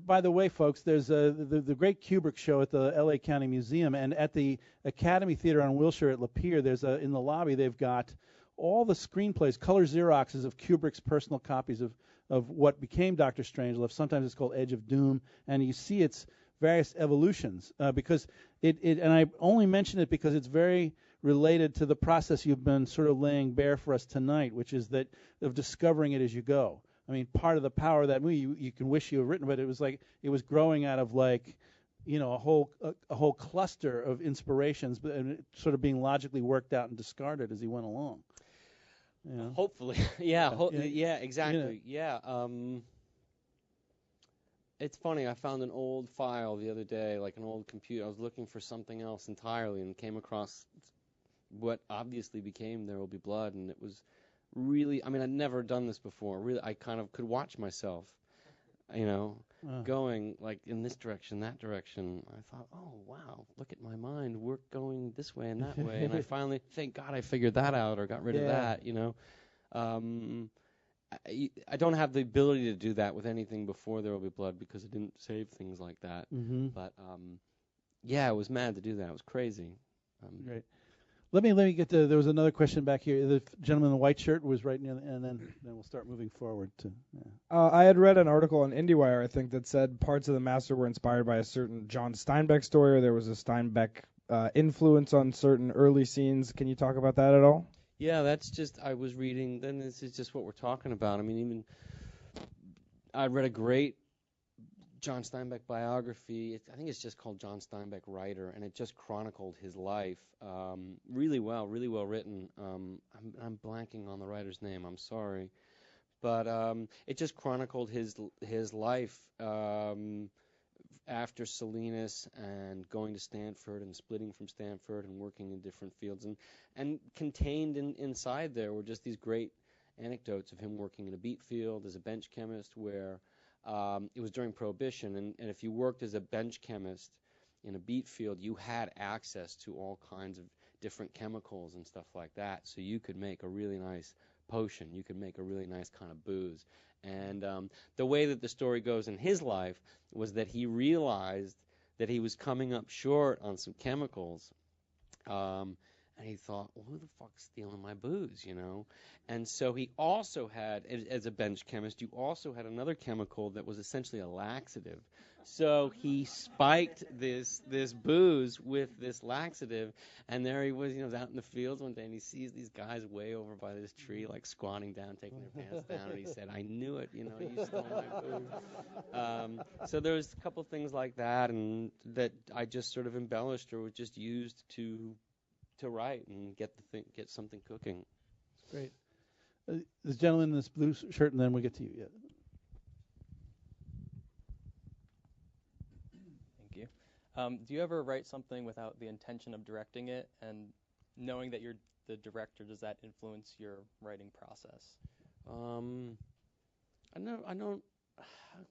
by the way, folks, there's the great Kubrick show at the L.A. County Museum, and at the Academy Theater on Wilshire at Lapeer, there's in the lobby, they've got all the screenplays, color Xeroxes of Kubrick's personal copies of what became Dr. Strangelove. Sometimes it's called Edge of Doom, and you see its various evolutions because and I only mention it because it's very related to the process you've been sort of laying bare for us tonight, which is that of discovering it as you go. I mean, part of the power of that movie, you can wish you had written, but it was like it was growing out of like, a whole cluster of inspirations, but and it sort of being logically worked out and discarded as he went along. Hopefully, yeah, exactly, It's funny. I found an old file the other day, like an old computer. I was looking for something else entirely, and came across what obviously became There Will Be Blood, and it was really, I mean, I'd never done this before. Really, I kind of could watch myself, going like in this direction, that direction. I thought, oh, wow, look at my mind. We're going this way and that way. And I finally, thank God I figured that out or got rid of that, I don't have the ability to do that with anything before There Will Be Blood because I didn't save things like that. But, I was mad to do that. It was crazy. Great. Let me get to. There was another question back here. The gentleman in the white shirt was right near, and then we'll start moving forward to. Yeah. I had read an article on IndieWire, I think, that said parts of The Master were inspired by a certain John Steinbeck story, or there was a Steinbeck influence on certain early scenes. Can you talk about that at all? Yeah, that's just, I was reading, then this is just what we're talking about. I mean, even, I read a great John Steinbeck biography. I think it's just called John Steinbeck Writer, and it just chronicled his life really well written. I'm blanking on the writer's name, I'm sorry. But it just chronicled his life after Salinas and going to Stanford and splitting from Stanford and working in different fields. And contained inside there were just these great anecdotes of him working in a beet field as a bench chemist where it was during Prohibition. And if you worked as a bench chemist in a beet field, you had access to all kinds of different chemicals and stuff like that. So you could make a really nice potion. You could make a really nice kind of booze. And the way that the story goes in his life was that he realized that he was coming up short on some chemicals. And he thought, well, who the fuck's stealing my booze, you know? And so he also had, as a bench chemist, you also had another chemical that was essentially a laxative. So he spiked this booze with this laxative, and there he was, out in the fields one day, and he sees these guys way over by this tree, like squatting down, taking their pants down, and he said, I knew it, you stole my booze. So there was a couple things like that, and that I just sort of embellished or just used to write and get something cooking. Great. This gentleman in this blue shirt, and then we'll get to you. Yeah. Thank you. Do you ever write something without the intention of directing it, and knowing that you're the director, does that influence your writing process?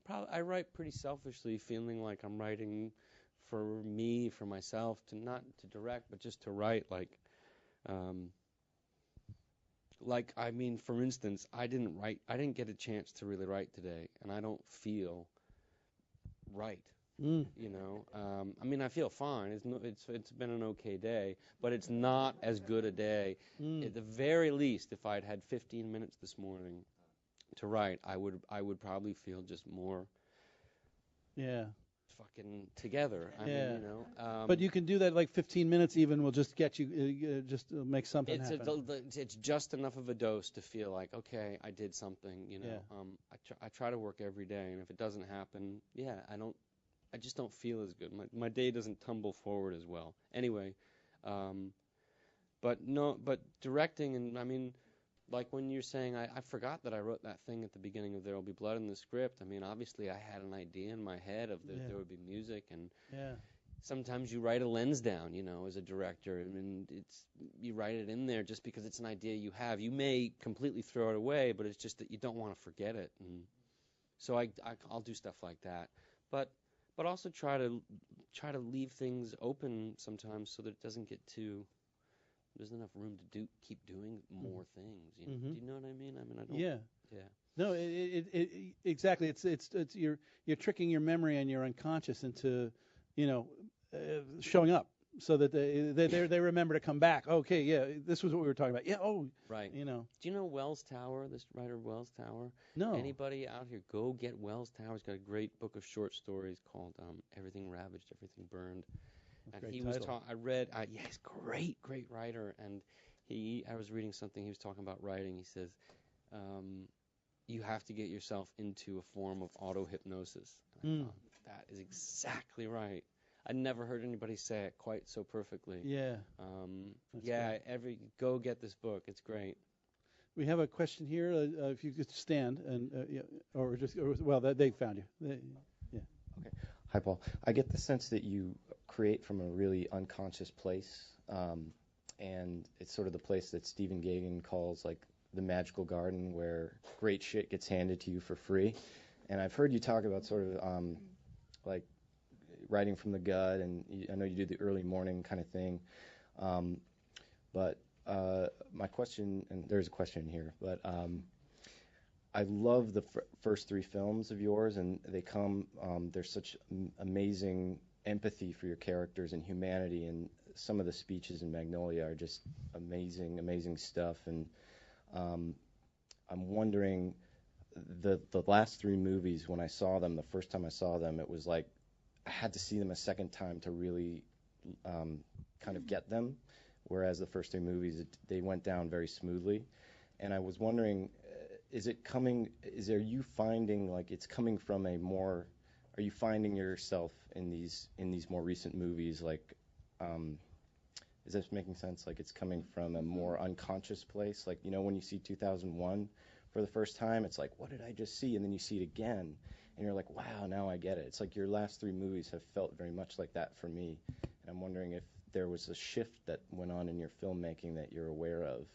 I write pretty selfishly, feeling like I'm writing for me, for myself, not to direct, but just to write. For instance, I didn't get a chance to really write today, and I don't feel right. I feel fine. It's been an okay day, but it's not as good a day. At the very least, if I'd had 15 minutes this morning to write, I would probably feel just more. Yeah. Fucking together. But you can do that, like 15 minutes even will just get you, just make something happen. It's just enough of a dose to feel like, okay, I did something, I try to work every day, and if it doesn't happen, I just don't feel as good. My day doesn't tumble forward as well. Anyway, but directing, and like when you're saying, I forgot that I wrote that thing at the beginning of There'll Be Blood in the script. Obviously I had an idea in my head of there would be music, and sometimes you write a lens down, as a director. You write it in there just because it's an idea you have. You may completely throw it away, but it's just that you don't want to forget it. And so I'll do stuff like that. But also try to leave things open sometimes so that it doesn't get too. There's enough room to keep doing more things. Do you know what I mean? I don't. Yeah. No, it exactly. It's you're tricking your memory and your unconscious into, showing up so that they remember to come back. Okay, yeah, this was what we were talking about. Yeah, right. Do you know Wells Tower? This writer Wells Tower. No. Anybody out here? Go get Wells Tower. He's got a great book of short stories called Everything Ravaged, Everything Burned. And he was I read, he's great writer. And I was reading something, he was talking about writing. He says, you have to get yourself into a form of auto-hypnosis. And I thought, that is exactly right. I never heard anybody say it quite so perfectly. Yeah. Go get this book. It's great. We have a question here. If you could stand and, they found you. Yeah. Okay. Hi, Paul. I get the sense that you create from a really unconscious place, and it's sort of the place that Stephen Gagin calls like the magical garden, where great shit gets handed to you for free. And I've heard you talk about sort of like writing from the gut, and I know you do the early morning kind of thing. But my question, and there's a question here, but I love the first three films of yours, and they come, there's such amazing empathy for your characters and humanity, and some of the speeches in Magnolia are just amazing stuff. And I'm wondering, the last three movies, when I saw them, the first time I saw them, it was like I had to see them a second time to really kind of get them. whereas the first three movies, they went down very smoothly. And I was wondering, are you finding like it's coming from are you finding yourself in these more recent movies, like, is this making sense? Like it's coming from a more unconscious place, like, when you see 2001 for the first time, it's like, what did I just see? And then you see it again, and you're like, wow, now I get it. It's like your last three movies have felt very much like that for me. And I'm wondering if there was a shift that went on in your filmmaking that you're aware of.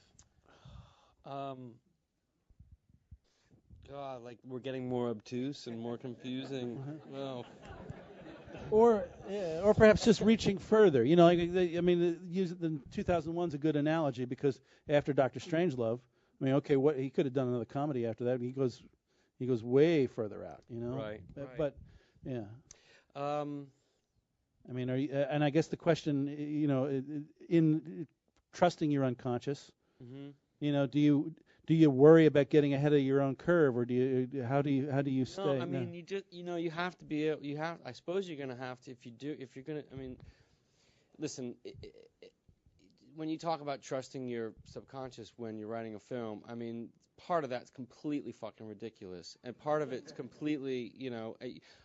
God, like we're getting more obtuse and more confusing. Well, Or perhaps just reaching further. The 2001's a good analogy because after Dr. Strangelove, okay, what he could have done another comedy after that. He goes way further out. Right. But yeah. Are you? And I guess the question, in trusting your unconscious, do you worry about getting ahead of your own curve, or how do you stay? No, I mean, you just you have to be I suppose you're gonna have to if you're gonna. Listen, when you talk about trusting your subconscious when you're writing a film, part of that's completely fucking ridiculous, and part of it's completely,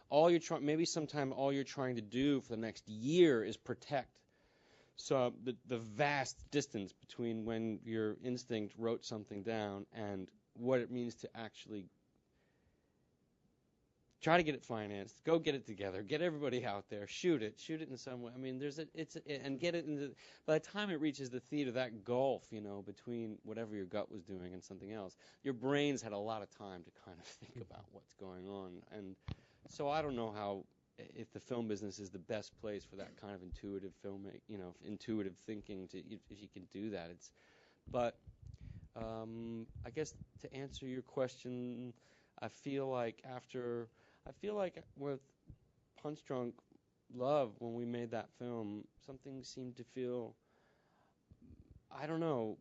all you're trying. Maybe sometime all you're trying to do for the next year is protect. So the vast distance between when your instinct wrote something down and what it means to actually try to get it financed, go get it together, get everybody out there, shoot it in some way. And get it into. By the time it reaches the theater, that gulf, between whatever your gut was doing and something else, your brain's had a lot of time to kind of think about what's going on. And so I don't know if the film business is the best place for that kind of intuitive filmmaking, intuitive thinking if you can do that. But I guess to answer your question, I feel like with Punch Drunk Love, when we made that film, something seemed to feel, I don't know,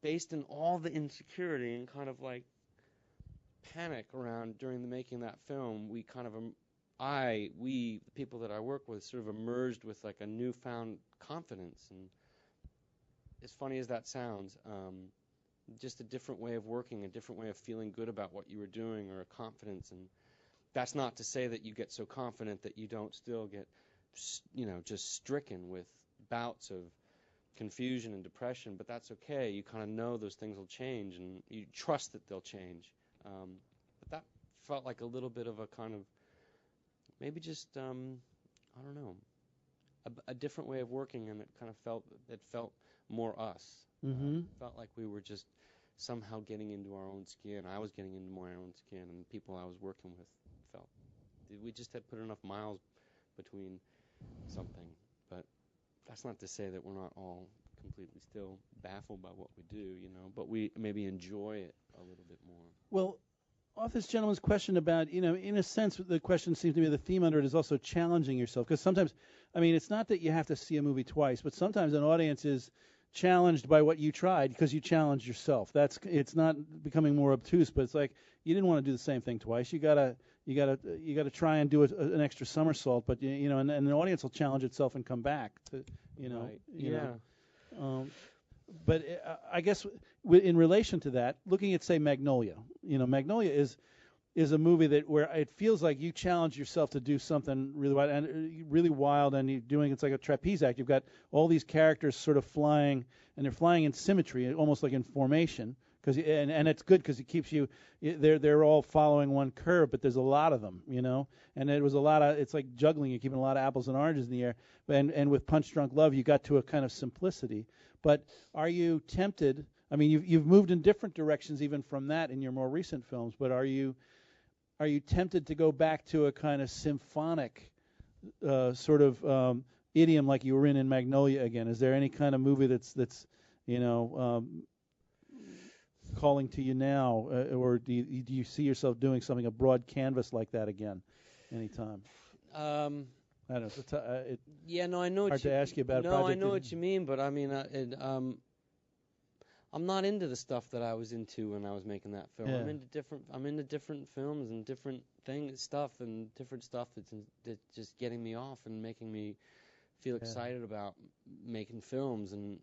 based in all the insecurity and kind of like panic around during the making of that film, we kind of the people that I work with, sort of emerged with like a newfound confidence. And as funny as that sounds, just a different way of working, a different way of feeling good about what you were doing, or a confidence. And that's not to say that you get so confident that you don't still get, just stricken with bouts of confusion and depression, but that's okay. You kind of know those things will change, and you trust that they'll change. But that felt like a little bit of a kind of, maybe just, I don't know, a different way of working, and it felt more us. It felt like we were just somehow getting into our own skin. I was getting into my own skin, and the people I was working with felt. We just had put enough miles between something. But that's not to say that we're not all completely still baffled by what we do, but we maybe enjoy it a little bit more. Well, off this gentleman's question about, in a sense, the question seems to be the theme under it is also challenging yourself. Because sometimes, it's not that you have to see a movie twice, but sometimes an audience is challenged by what you tried because you challenged yourself. It's not becoming more obtuse, but it's like you didn't want to do the same thing twice. You gotta try and do an extra somersault, but and the audience will challenge itself and come back to, Right. But I guess in relation to that, looking at, say, Magnolia, Magnolia is a movie where it feels like you challenge yourself to do something really wild, and you're doing, it's like a trapeze act. You've got all these characters sort of flying, and they're flying in symmetry, almost like in formation. And it's good because it keeps you. They're all following one curve, but there's a lot of them, And it was it's like juggling. You're keeping a lot of apples and oranges in the air. And with Punch Drunk Love, you got to a kind of simplicity. But are you tempted? You've moved in different directions even from that in your more recent films. But are you tempted to go back to a kind of symphonic sort of idiom like you were in Magnolia again? Is there any kind of movie that's calling to you now, or do you see yourself doing something, a broad canvas like that again, anytime? I don't know. I know. Hard to ask you about. No, I know what you mean, but I'm not into the stuff that I was into when I was making that film. Yeah. I'm into different films and different different stuff that's just getting me off and making me feel excited about making films, and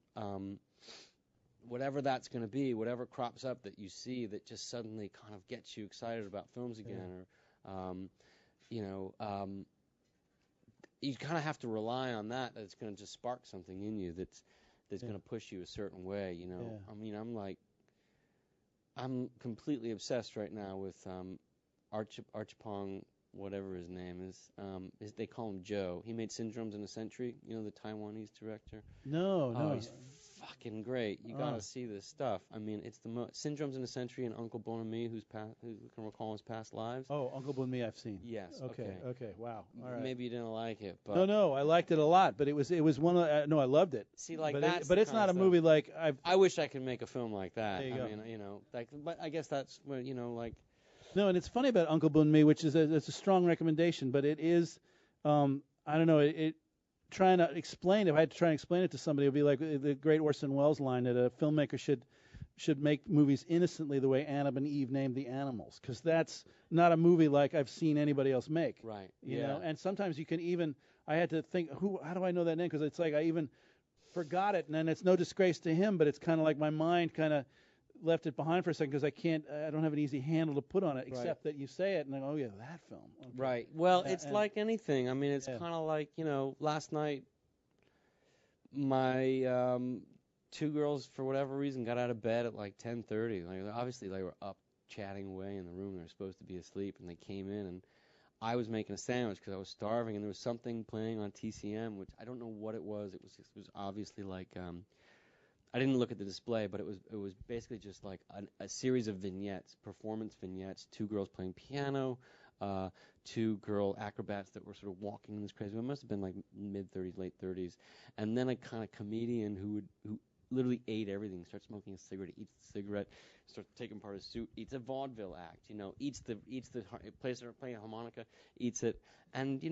whatever that's going to be, whatever crops up that you see that just suddenly kind of gets you excited about films again, or you kind of have to rely on that. It's going to just spark something in you that's going to push you a certain way. I mean, I'm completely obsessed right now with Archipong, whatever his name is. They call him Joe. He made Syndromes in a Century. You know, the Taiwanese director. No. He's fucking great. You gotta see this stuff. I mean, it's the Syndromes in a Century and Uncle Bon and Me, who can recall his past lives. Oh, Uncle Bon and Me, I've seen. Yes. Okay. Wow. All right. Maybe you didn't like it, but No, I liked it a lot, but it was one of no, I loved it. See, like but that's but it's not a movie like I wish I could make a film like that. There you go. mean, but I guess that's where like. No, and it's funny about Uncle Bon and Me, which is it's a strong recommendation, but it is, I don't know, it trying to explain. If I had to try and explain it to somebody, it would be like the great Orson Welles line that a filmmaker should make movies innocently the way Adam and Eve named the animals, because that's not a movie like I've seen anybody else make. Right. You know, and sometimes you can even. I had to think, how do I know that name? Because it's like I even forgot it, and then it's no disgrace to him, but it's kind of like my mind kind of left it behind for a second because I don't have an easy handle to put on it, except that you say it and I go, oh yeah, that film. Okay. Right. Well, it's like anything. I mean, it's kind of like, last night my two girls, for whatever reason, got out of bed at like 10:30. Like, obviously, they were up chatting away in the room. They were supposed to be asleep, and they came in, and I was making a sandwich because I was starving, and there was something playing on TCM, which I don't know what it was. It was obviously like I didn't look at the display, but it was basically just like a series of vignettes, performance vignettes, two girls playing piano, two girl acrobats that were sort of walking in this crazy. It must have been like mid-30s, late 30s, and then a kind of comedian who literally ate everything, starts smoking a cigarette, eats the cigarette, starts taking apart his suit, eats a vaudeville act, plays playing a harmonica, eats it, and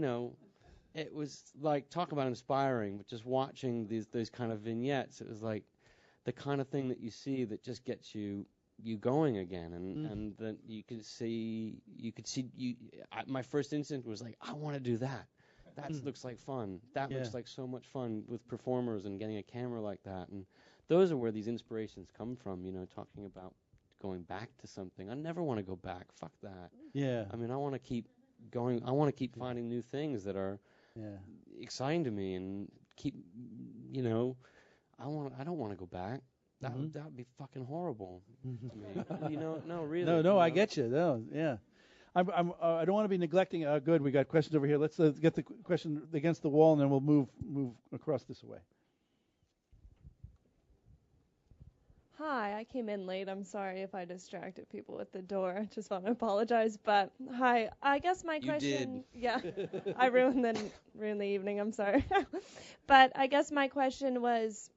it was like, talk about inspiring, but just watching these kind of vignettes, it was like the kind of thing that you see that just gets you going again, and then you could see my first instinct was like, I want to do that. That looks like fun. That looks like so much fun with performers and getting a camera like that. And those are where these inspirations come from, talking about going back to something. I never want to go back. Fuck that. Yeah. I mean, I want to keep going. I want to keep finding new things that are exciting to me and keep, I don't want to go back. That would be fucking horrible to me. No, really. No, I get you. No, yeah. I don't want to be neglecting. Good, we got questions over here. Let's get the question against the wall, and then we'll move across this way. Hi, I came in late. I'm sorry if I distracted people at the door. Just want to apologize. But hi, I guess my question. Yeah, I ruined the evening. I'm sorry. But I guess my question was,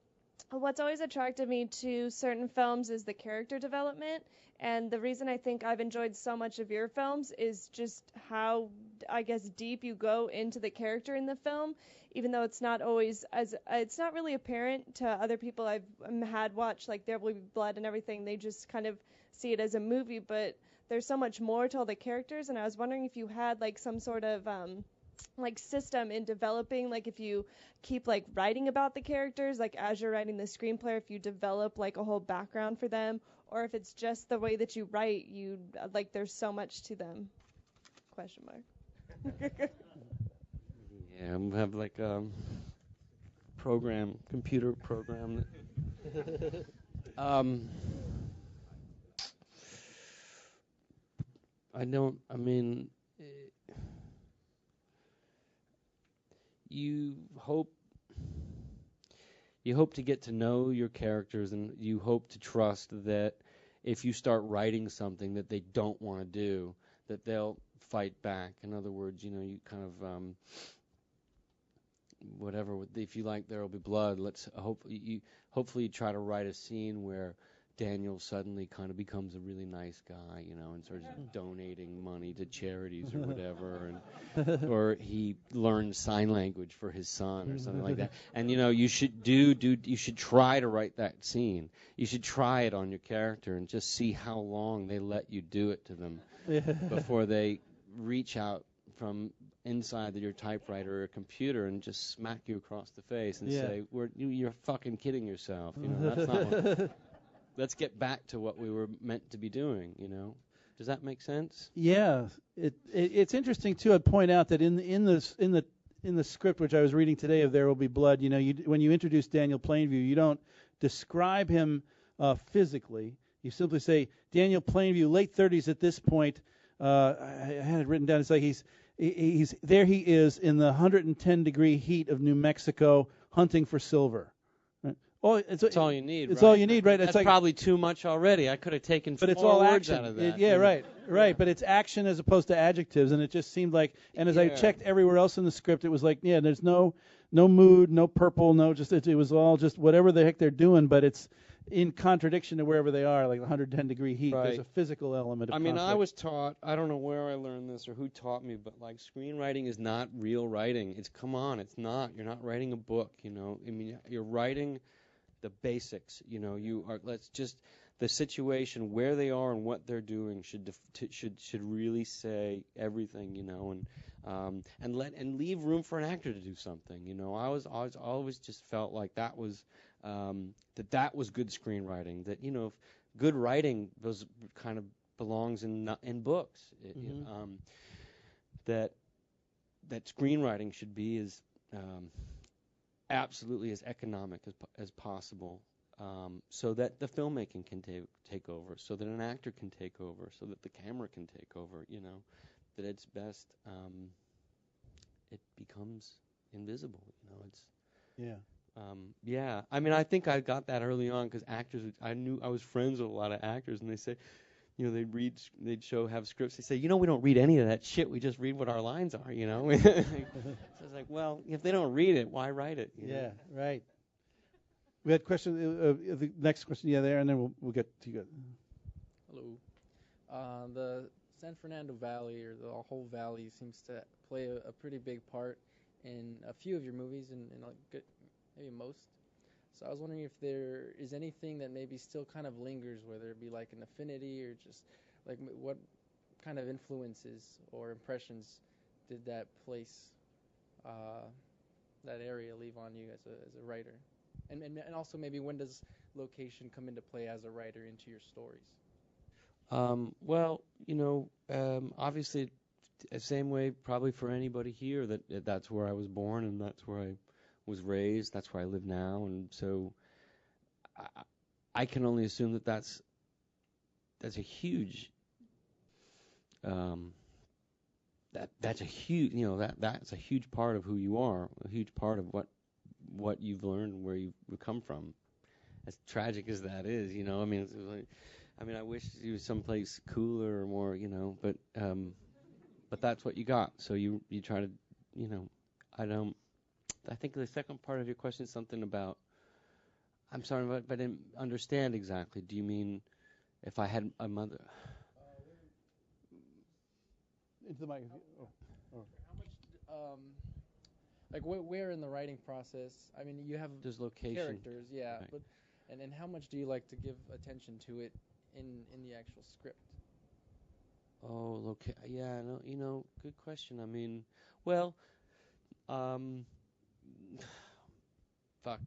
what's always attracted me to certain films is the character development. And the reason I think I've enjoyed so much of your films is just how, I guess, deep you go into the character in the film, even though it's not always it's not really apparent to other people I've had watch, like There Will Be Blood and everything. They just kind of see it as a movie, but there's so much more to all the characters. And I was wondering if you had like some sort of like system in developing, like if you keep like writing about the characters, like as you're writing the screenplay, if you develop like a whole background for them, or if it's just the way that you write, you like there's so much to them. Question mark. Yeah, I have like a computer program that you hope to get to know your characters, and you hope to trust that if you start writing something that they don't want to do, that they'll fight back. In other words, you kind of whatever. If you like There Will Be Blood, hopefully you try to write a scene where Daniel suddenly kind of becomes a really nice guy, and starts donating money to charities or whatever, or he learns sign language for his son or something like that. And you should try to write that scene. You should try it on your character and just see how long they let you do it to them before they reach out from inside your typewriter or computer and just smack you across the face and say, "You're fucking kidding yourself." That's not. Let's get back to what we were meant to be doing. Does that make sense? Yeah, it's interesting too. I'd point out that in the script which I was reading today of There Will Be Blood, when you introduce Daniel Plainview, you don't describe him physically. You simply say Daniel Plainview, late 30s at this point. I had it written down. It's like he's there. He is in the 110-degree heat of New Mexico hunting for silver. Right? It's all you need. It's right? all you need, right? That's probably too much already. I could have taken but it's more all words action. out of that. Right. But it's action as opposed to adjectives, and it just seemed like. And as I checked everywhere else in the script, it was like, there's no mood, no purple, no just it was all just whatever the heck they're doing, but it's in contradiction to wherever they are, like 110-degree heat. Right. There's a physical element of I mean, conflict. I was taught, I don't know where I learned this or who taught me, but like screenwriting is not real writing. It's not. You're not writing a book, I mean, you're writing the basics, the situation, where they are and what they're doing should really say everything, and leave room for an actor to do something. I always just felt like that was that was good screenwriting. That if good writing was kind of belongs in books. That screenwriting should be as absolutely as economic as possible, so that the filmmaking can take over, so that an actor can take over, so that the camera can take over. That it's best. It becomes invisible. I mean, I think I got that early on because actors. I was friends with a lot of actors, and they say, have scripts. They say, we don't read any of that shit. We just read what our lines are. So it's like, well, if they don't read it, why write it? Right. We had question. The next question, there, and then we'll get to you. Hello. The San Fernando Valley, or the whole valley, seems to play a pretty big part in a few of your movies, and maybe most. So I was wondering if there is anything that maybe still kind of lingers, whether it be like an affinity or just like what kind of influences or impressions did that place, that area leave on you as a writer? And also maybe when does location come into play as a writer into your stories? Well, obviously, the same way probably for anybody here that's where I was born and that's where I was raised. That's where I live now, and so I can only assume that's a huge that's a huge that's a huge part of who you are, a huge part of what you've learned and where you've come from. As tragic as that is, I mean, I wish it was someplace cooler or more, but that's what you got. So you try to, I think the second part of your question is something about. I'm sorry, but I didn't understand exactly. Do you mean if I had a mother? Into the microphone. How much, where in the writing process? I mean, you have There's location. Characters, yeah, right. but and how much do you like to give attention to it in the actual script? Oh, yeah, no, good question. I mean, well,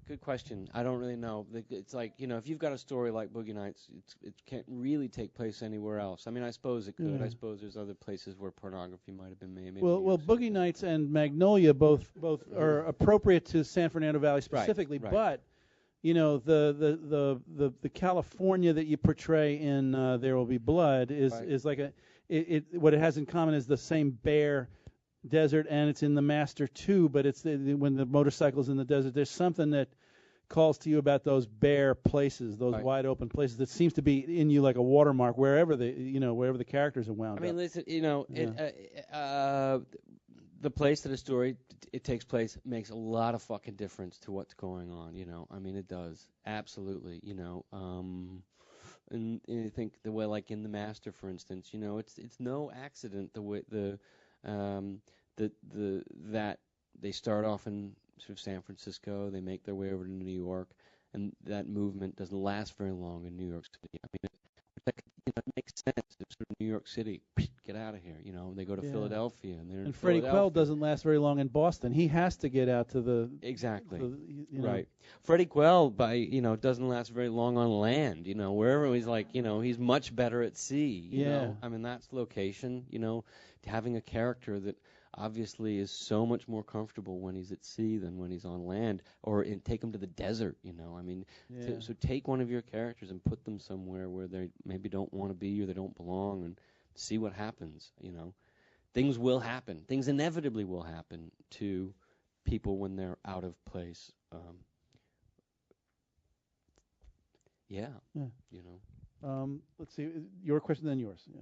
good question. I don't really know. It's like, if you've got a story like Boogie Nights, it can't really take place anywhere else. I mean, I suppose it could. I suppose there's other places where pornography might have been made. Well, Boogie Nights and Magnolia both are appropriate to San Fernando Valley specifically, right. But the California that you portray in There Will Be Blood is like what it has in common is the same bare desert, and it's in The Master too, but it's when the motorcycle's in the desert. There's something that calls to you about those bare places, those wide open places that seems to be in you like a watermark wherever the characters are wound up. I mean, listen, the place that a story it takes place makes a lot of fucking difference to what's going on. I mean, it does absolutely. And I think the way, like in The Master, for instance, it's no accident the way that they start off in sort of San Francisco, they make their way over to New York, and that movement doesn't last very long in New York City. I mean, it makes sense. It's sort of New York City, get out of here. They go to Yeah. Philadelphia, and they're in And Freddie Philadelphia. Quell doesn't last very long in Boston. He has to get out to the Exactly. Right. Freddie Quell, doesn't last very long on land. Wherever he's he's much better at sea. You know? I mean, that's location. Having a character that obviously is so much more comfortable when he's at sea than when he's on land, or take him to the desert. I mean, so take one of your characters and put them somewhere where they maybe don't want to be or they don't belong, and see what happens. Things will happen. Things inevitably will happen to people when they're out of place. Let's see. Your question, then yours. Yeah.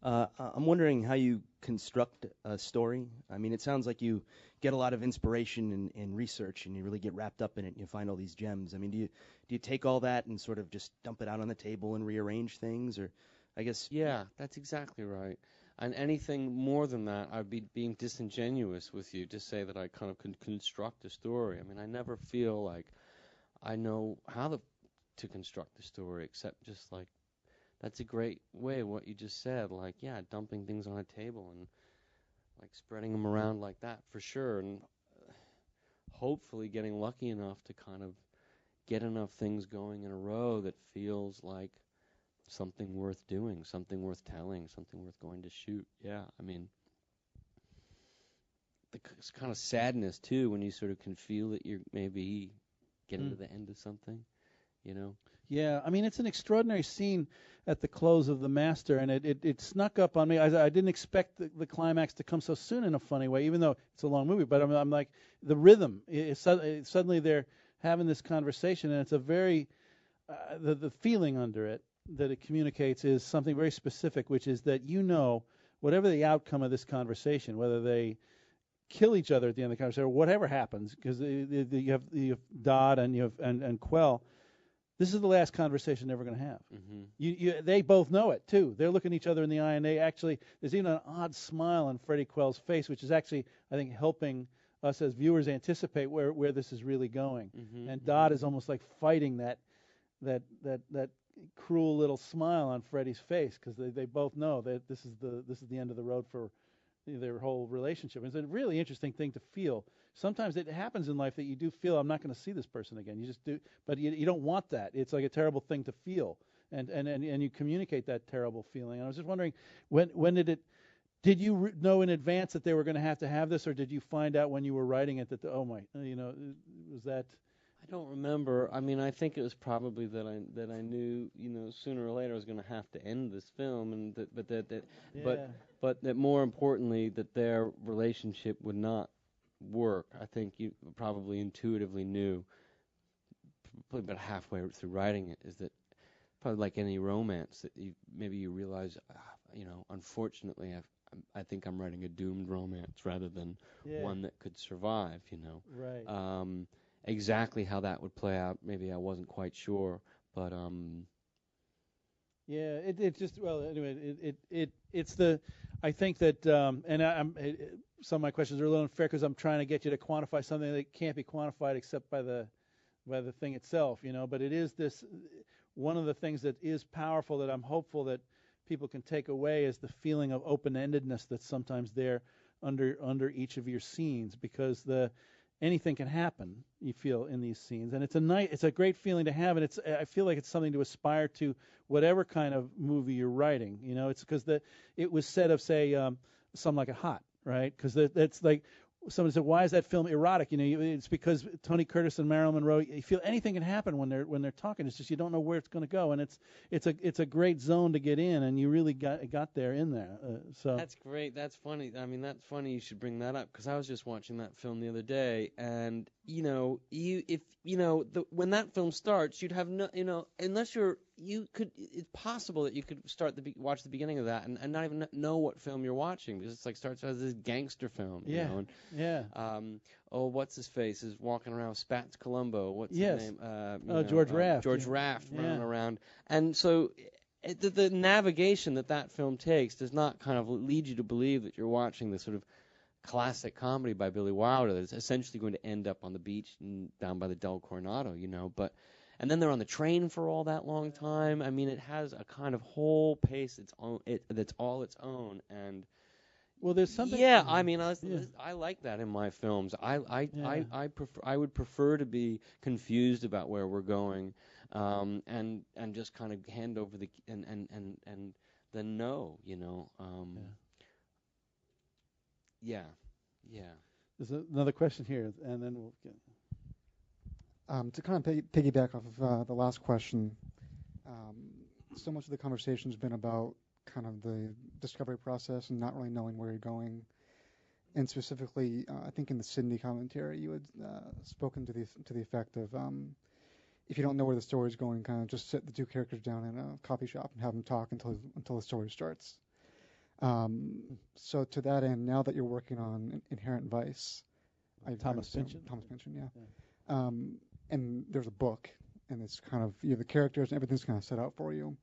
I'm wondering how you construct a story. I mean, it sounds like you get a lot of inspiration and research, and you really get wrapped up in it, and you find all these gems. I mean, do you take all that and sort of just dump it out on the table and rearrange things, or I guess? Yeah, that's exactly right. And anything more than that, I'd be being disingenuous with you to say that I kind of can construct a story. I mean, I never feel like I know how to construct a story, except just like, that's a great way, what you just said, like, yeah, dumping things on a table and like spreading them around like that, for sure, and hopefully getting lucky enough to kind of get enough things going in a row that feels like something worth doing, something worth telling, something worth going to shoot. Yeah, I mean, it's kind of sadness too when you sort of can feel that you're maybe getting to the end of something, Yeah, I mean, it's an extraordinary scene at the close of The Master, and it snuck up on me. I didn't expect the climax to come so soon in a funny way, even though it's a long movie. But I'm like, the rhythm, suddenly they're having this conversation, and it's a very, the feeling under it that it communicates is something very specific, which is that whatever the outcome of this conversation, whether they kill each other at the end of the conversation or whatever happens, because you have Dodd and you have and Quell. This is the last conversation they're ever going to have. Mm-hmm. They both know it, too. They're looking each other in the eye, and there's even an odd smile on Freddie Quell's face, which is actually, I think, helping us as viewers anticipate where this is really going. Mm-hmm. And Dodd is almost like fighting that cruel little smile on Freddie's face, because they both know that this is the end of the road for their whole relationship. It's a really interesting thing to feel. Sometimes it happens in life that you do feel, I'm not going to see this person again. You just do, but you don't want that. It's like a terrible thing to feel, and you communicate that terrible feeling. And I was just wondering, when did you know in advance that they were going to have this, or did you find out when you were writing it that was that? I don't remember. I mean, I think it was probably that I knew, sooner or later I was going to have to end this film, and but that more importantly that their relationship would not work. I think you probably intuitively knew, probably about halfway through writing it, is that probably like any romance that you realize, unfortunately I think I'm writing a doomed romance rather than one that could survive. Right. Exactly how that would play out, maybe I wasn't quite sure, but yeah, it's the, I think that, some of my questions are a little unfair because I'm trying to get you to quantify something that can't be quantified except by the thing itself, But it is this, one of the things that is powerful that I'm hopeful that people can take away is the feeling of open-endedness that's sometimes there under each of your scenes, because anything can happen, you feel, in these scenes, and it's a great feeling to have, and I feel like it's something to aspire to, whatever kind of movie you're writing. It's because it was said of, say, Some Like It Hot, right? Because that's like, someone said, why is that film erotic? It's because Tony Curtis and Marilyn Monroe, you feel anything can happen when they're talking. It's just you don't know where it's going to go, and it's a great zone to get in, and you really got there in there. So that's great. That's funny. I mean, that's funny. You should bring that up, because I was just watching that film the other day, and when that film starts, you'd have no, unless it's possible that you could watch the beginning of that and not even know what film you're watching, because it's like starts as this gangster film. What's his face is walking around with Spats Columbo. What's his name? George Raft. George Raft running around, and so the navigation that film takes does not kind of lead you to believe that you're watching this sort of classic comedy by Billy Wilder that's essentially going to end up on the beach and down by the Del Coronado, but and then they're on the train for all that long time. I mean, it has a kind of whole pace that's all its own. And well, there's something. Yeah, I mean, I like that in my films. I would prefer to be confused about where we're going, and just kind of hand over the and then know, you know. Yeah. There's another question here, and then we'll get. To kind of piggyback off of the last question, so much of the conversation has been about kind of the discovery process and not really knowing where you're going. And specifically, I think in the Sydney commentary, you had spoken to the effect of if you don't know where the story is going, kind of just sit the two characters down in a coffee shop and have them talk until the story starts. So to that end, now that you're working on Inherent Vice, Thomas Pynchon, yeah. And there's a book, and it's kind of the characters and everything's kind of set out for you.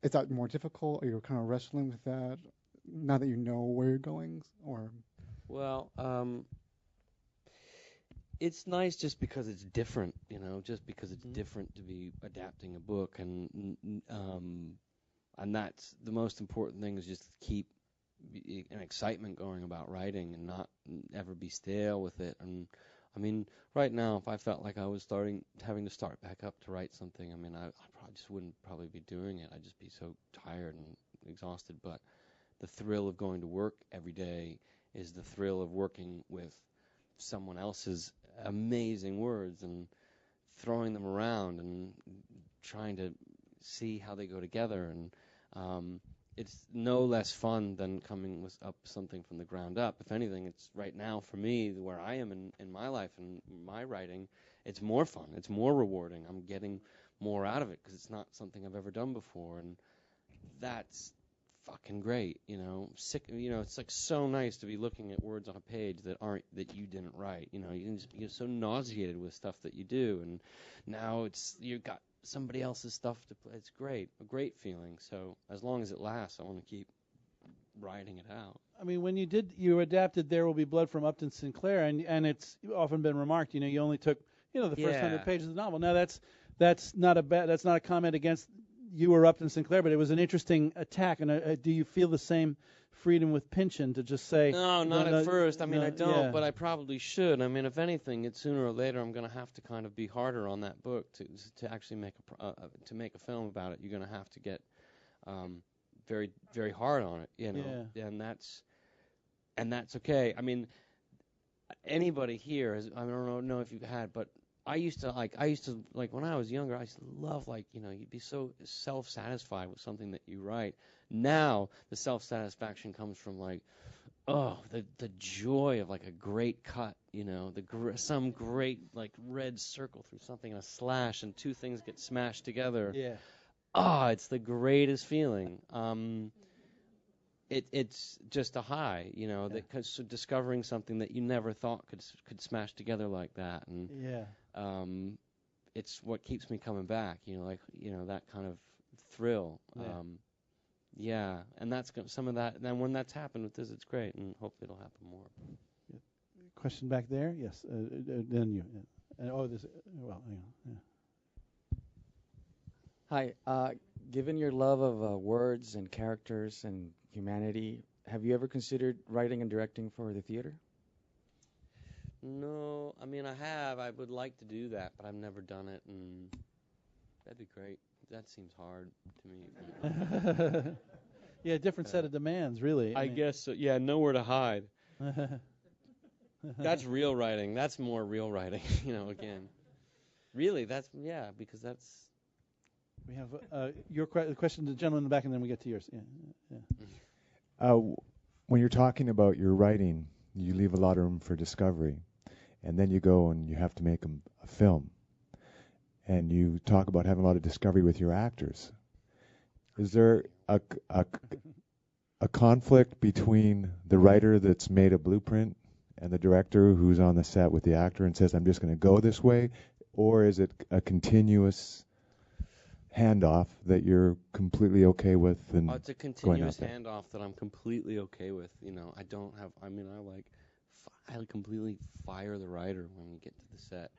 Is that more difficult, or you're kind of wrestling with that now that you know where you're going, or? Well, it's nice just because it's different, you know, just because it's different to be adapting a book, and that's the most important thing, is just keep an excitement going about writing and not ever be stale with it. And I mean, right now, if I felt like I was having to start back up to write something, I mean, I probably just wouldn't probably be doing it. I'd just be so tired and exhausted. But the thrill of going to work every day is the thrill of working with someone else's amazing words and throwing them around and trying to see how they go together. And it's no less fun than coming up something from the ground up. If anything, it's right now for me, where I am in my life and my writing, it's more fun. It's more rewarding. I'm getting more out of it because it's not something I've ever done before, and that's fucking great. You know, it's like so nice to be looking at words on a page that you didn't write. You know, you're so nauseated with stuff that you do, and now you've got somebody else's stuff to play. It's great, a great feeling. So as long as it lasts, I want to keep writing it out. I mean, when you adapted There Will Be Blood from Upton Sinclair, and it's often been remarked, you know, you only took, the first 100 pages of the novel. Now that's not a comment against you or Upton Sinclair, but it was an interesting attack. And do you feel the same freedom with Pynchon to just say? No, not at first. I mean, I don't, but I probably should. I mean, if anything, it's sooner or later I'm going to have to kind of be harder on that book to actually make a film about it. You're going to have to get very, very hard on it, you know. Yeah. And that's okay. I mean, anybody here I don't know if you've had, but I used to when I was younger, I used to love, you'd be so self-satisfied with something that you write. Now the self-satisfaction comes from the joy of a great cut, you know, some great red circle through something and a slash and two things get smashed together. Yeah. It's the greatest feeling. It's just a high, you know, because discovering something that you never thought could smash together like that, and it's what keeps me coming back, you know, that kind of thrill. And that's some of that. Then when that's happened with this, it's great, and hopefully it'll happen more. Question back there, yes. Then you. Hang on. Yeah. Hi. Given your love of words and characters and humanity, have you ever considered writing and directing for the theater? No, I mean, I have. I would like to do that, but I've never done it, and that'd be great. That seems hard to me. Yeah, different set of demands, really. I guess so. Yeah, nowhere to hide. That's real writing. That's more real writing, you know, again. Really, because that's... We have your question to the gentleman in the back, and then we get to yours. When you're talking about your writing, you leave a lot of room for discovery, and then you go and you have to make a film. And you talk about having a lot of discovery with your actors. Is there a conflict between the writer that's made a blueprint and the director who's on the set with the actor and says, I'm just going to go this way? Or is it a continuous handoff that you're completely okay with? And it's a continuous handoff that I'm completely okay with. You know, I completely fire the writer when we get to the set.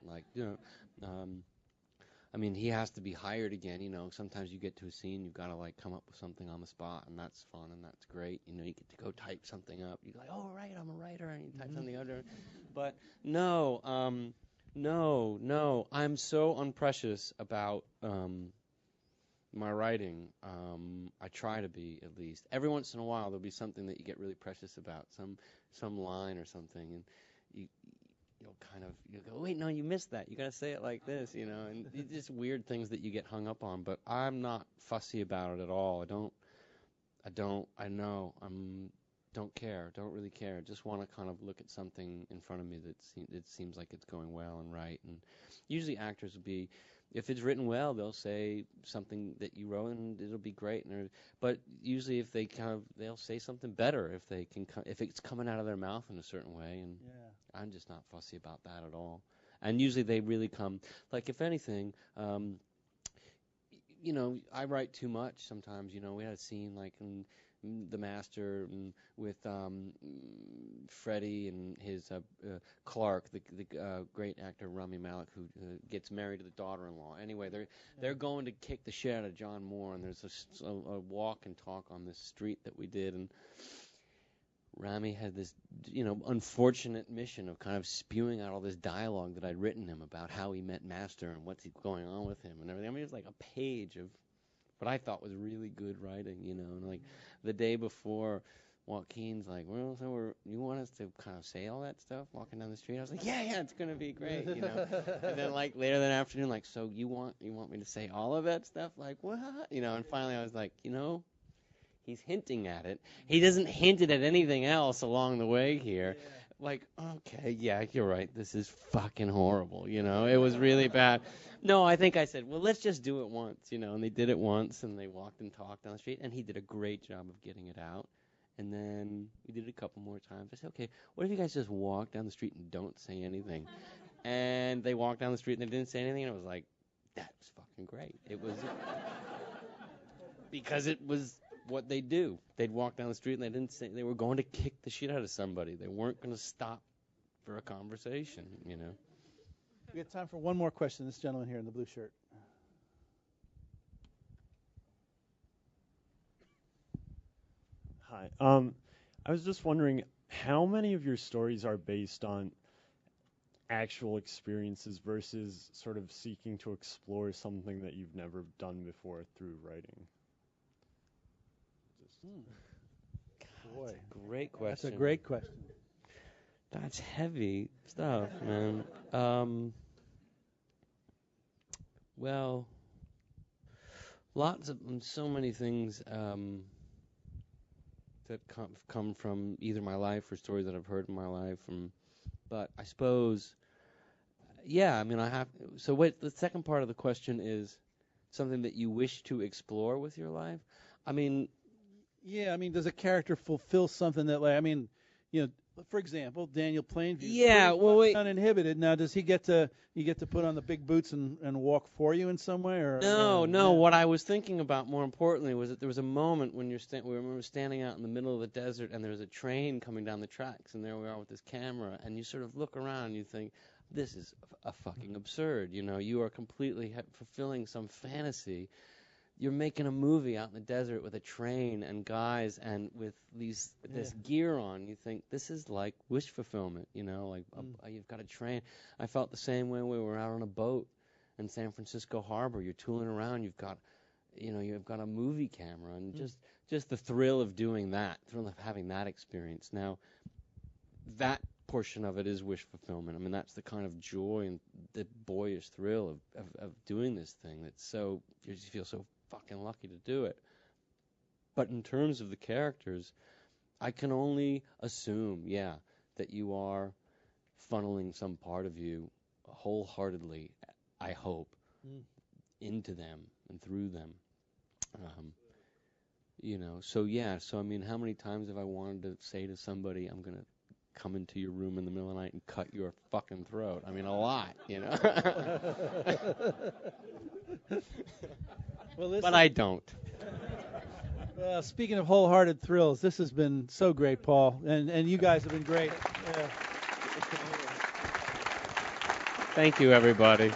I mean, he has to be hired again. You know, sometimes you get to a scene, you've got to like come up with something on the spot, and that's fun and that's great. You know, you get to go type something up. You're like, oh right, I'm a writer, and you type something under. But no, I'm so unprecious about my writing. I try to be, at least. Every once in a while, there'll be something that you get really precious about, some line or something, and you'll go, wait, no, you missed that. You got to say it like this, you know, and it's just weird things that you get hung up on. But I'm not fussy about it at all. I don't care. Don't really care. Just want to kind of look at something in front of me that it seems like it's going well and right. And usually actors will be, if it's written well, they'll say something that you wrote and it'll be great. But usually if they'll say something better if it's coming out of their mouth in a certain way. And I'm just not fussy about that at all. And usually they really come, like if anything, you know, I write too much sometimes. You know, we had a scene like in The Master with Freddie and his Clark, the great actor Rami Malek, who gets married to the daughter-in-law. Anyway, they're going to kick the shit out of John Moore, and there's a walk and talk on this street that we did, and Rami had this, you know, unfortunate mission of kind of spewing out all this dialogue that I'd written him about how he met Master and what's going on with him and everything. I mean, it was like a page of what I thought was really good writing, you know. And like the day before, Joaquin's like, well, so you want us to kind of say all that stuff walking down the street? I was like, yeah, it's gonna be great, you know. And then like later that afternoon, like, so you want me to say all of that stuff? Like, what? You know. And finally, I was like, you know, he's hinting at it. He doesn't hint it at anything else along the way here. Yeah. Like, okay, yeah, you're right. This is fucking horrible, you know. It was really bad. No, I think I said, well, let's just do it once, you know. And they did it once, and they walked and talked down the street, and he did a great job of getting it out. And then we did it a couple more times. I said, okay, what if you guys just walk down the street and don't say anything? And they walked down the street, and they didn't say anything, and I was like, that was fucking great. It was because it was what they do. They'd walk down the street and they didn't say, they were going to kick the shit out of somebody. They weren't going to stop for a conversation, you know. We have time for one more question. This gentleman here in the blue shirt. Hi. I was just wondering, how many of your stories are based on actual experiences versus sort of seeking to explore something that you've never done before through writing? Boy, that's a great question. That's a great question. That's heavy stuff, man. Well, so many things that come from either my life or stories that I've heard in my life. But I suppose, yeah, I mean, so wait, the second part of the question is something that you wish to explore with your life? I mean, yeah, I mean, does a character fulfill something that, like, I mean, you know, for example, Daniel Plainview. Yeah, well, wait. Uninhibited. Now, does he get to put on the big boots and walk for you in some way, or no? Yeah. What I was thinking about more importantly was that there was a moment when we remember standing out in the middle of the desert, and there was a train coming down the tracks, and there we are with this camera, and you sort of look around, and you think, this is a fucking absurd. You know, you are completely fulfilling some fantasy. You're making a movie out in the desert with a train and guys and with this gear on. You think this is like wish fulfillment, you know, like you've got a train. I felt the same way when we were out on a boat in San Francisco Harbor. You're tooling around. You've got a movie camera, and just the thrill of doing that, thrill of having that experience. Now, that portion of it is wish fulfillment. I mean, that's the kind of joy and the boyish thrill of doing this thing. That's so, you just feel so fucking lucky to do it. But in terms of the characters, I can only assume, that you are funneling some part of you wholeheartedly, I hope, into them and through them. You know, so I mean, how many times have I wanted to say to somebody, I'm going to come into your room in the middle of the night and cut your fucking throat? I mean, a lot, you know. Well, listen, but I don't. Well, speaking of wholehearted thrills, this has been so great, Paul, and you guys have been great. Thank you, everybody.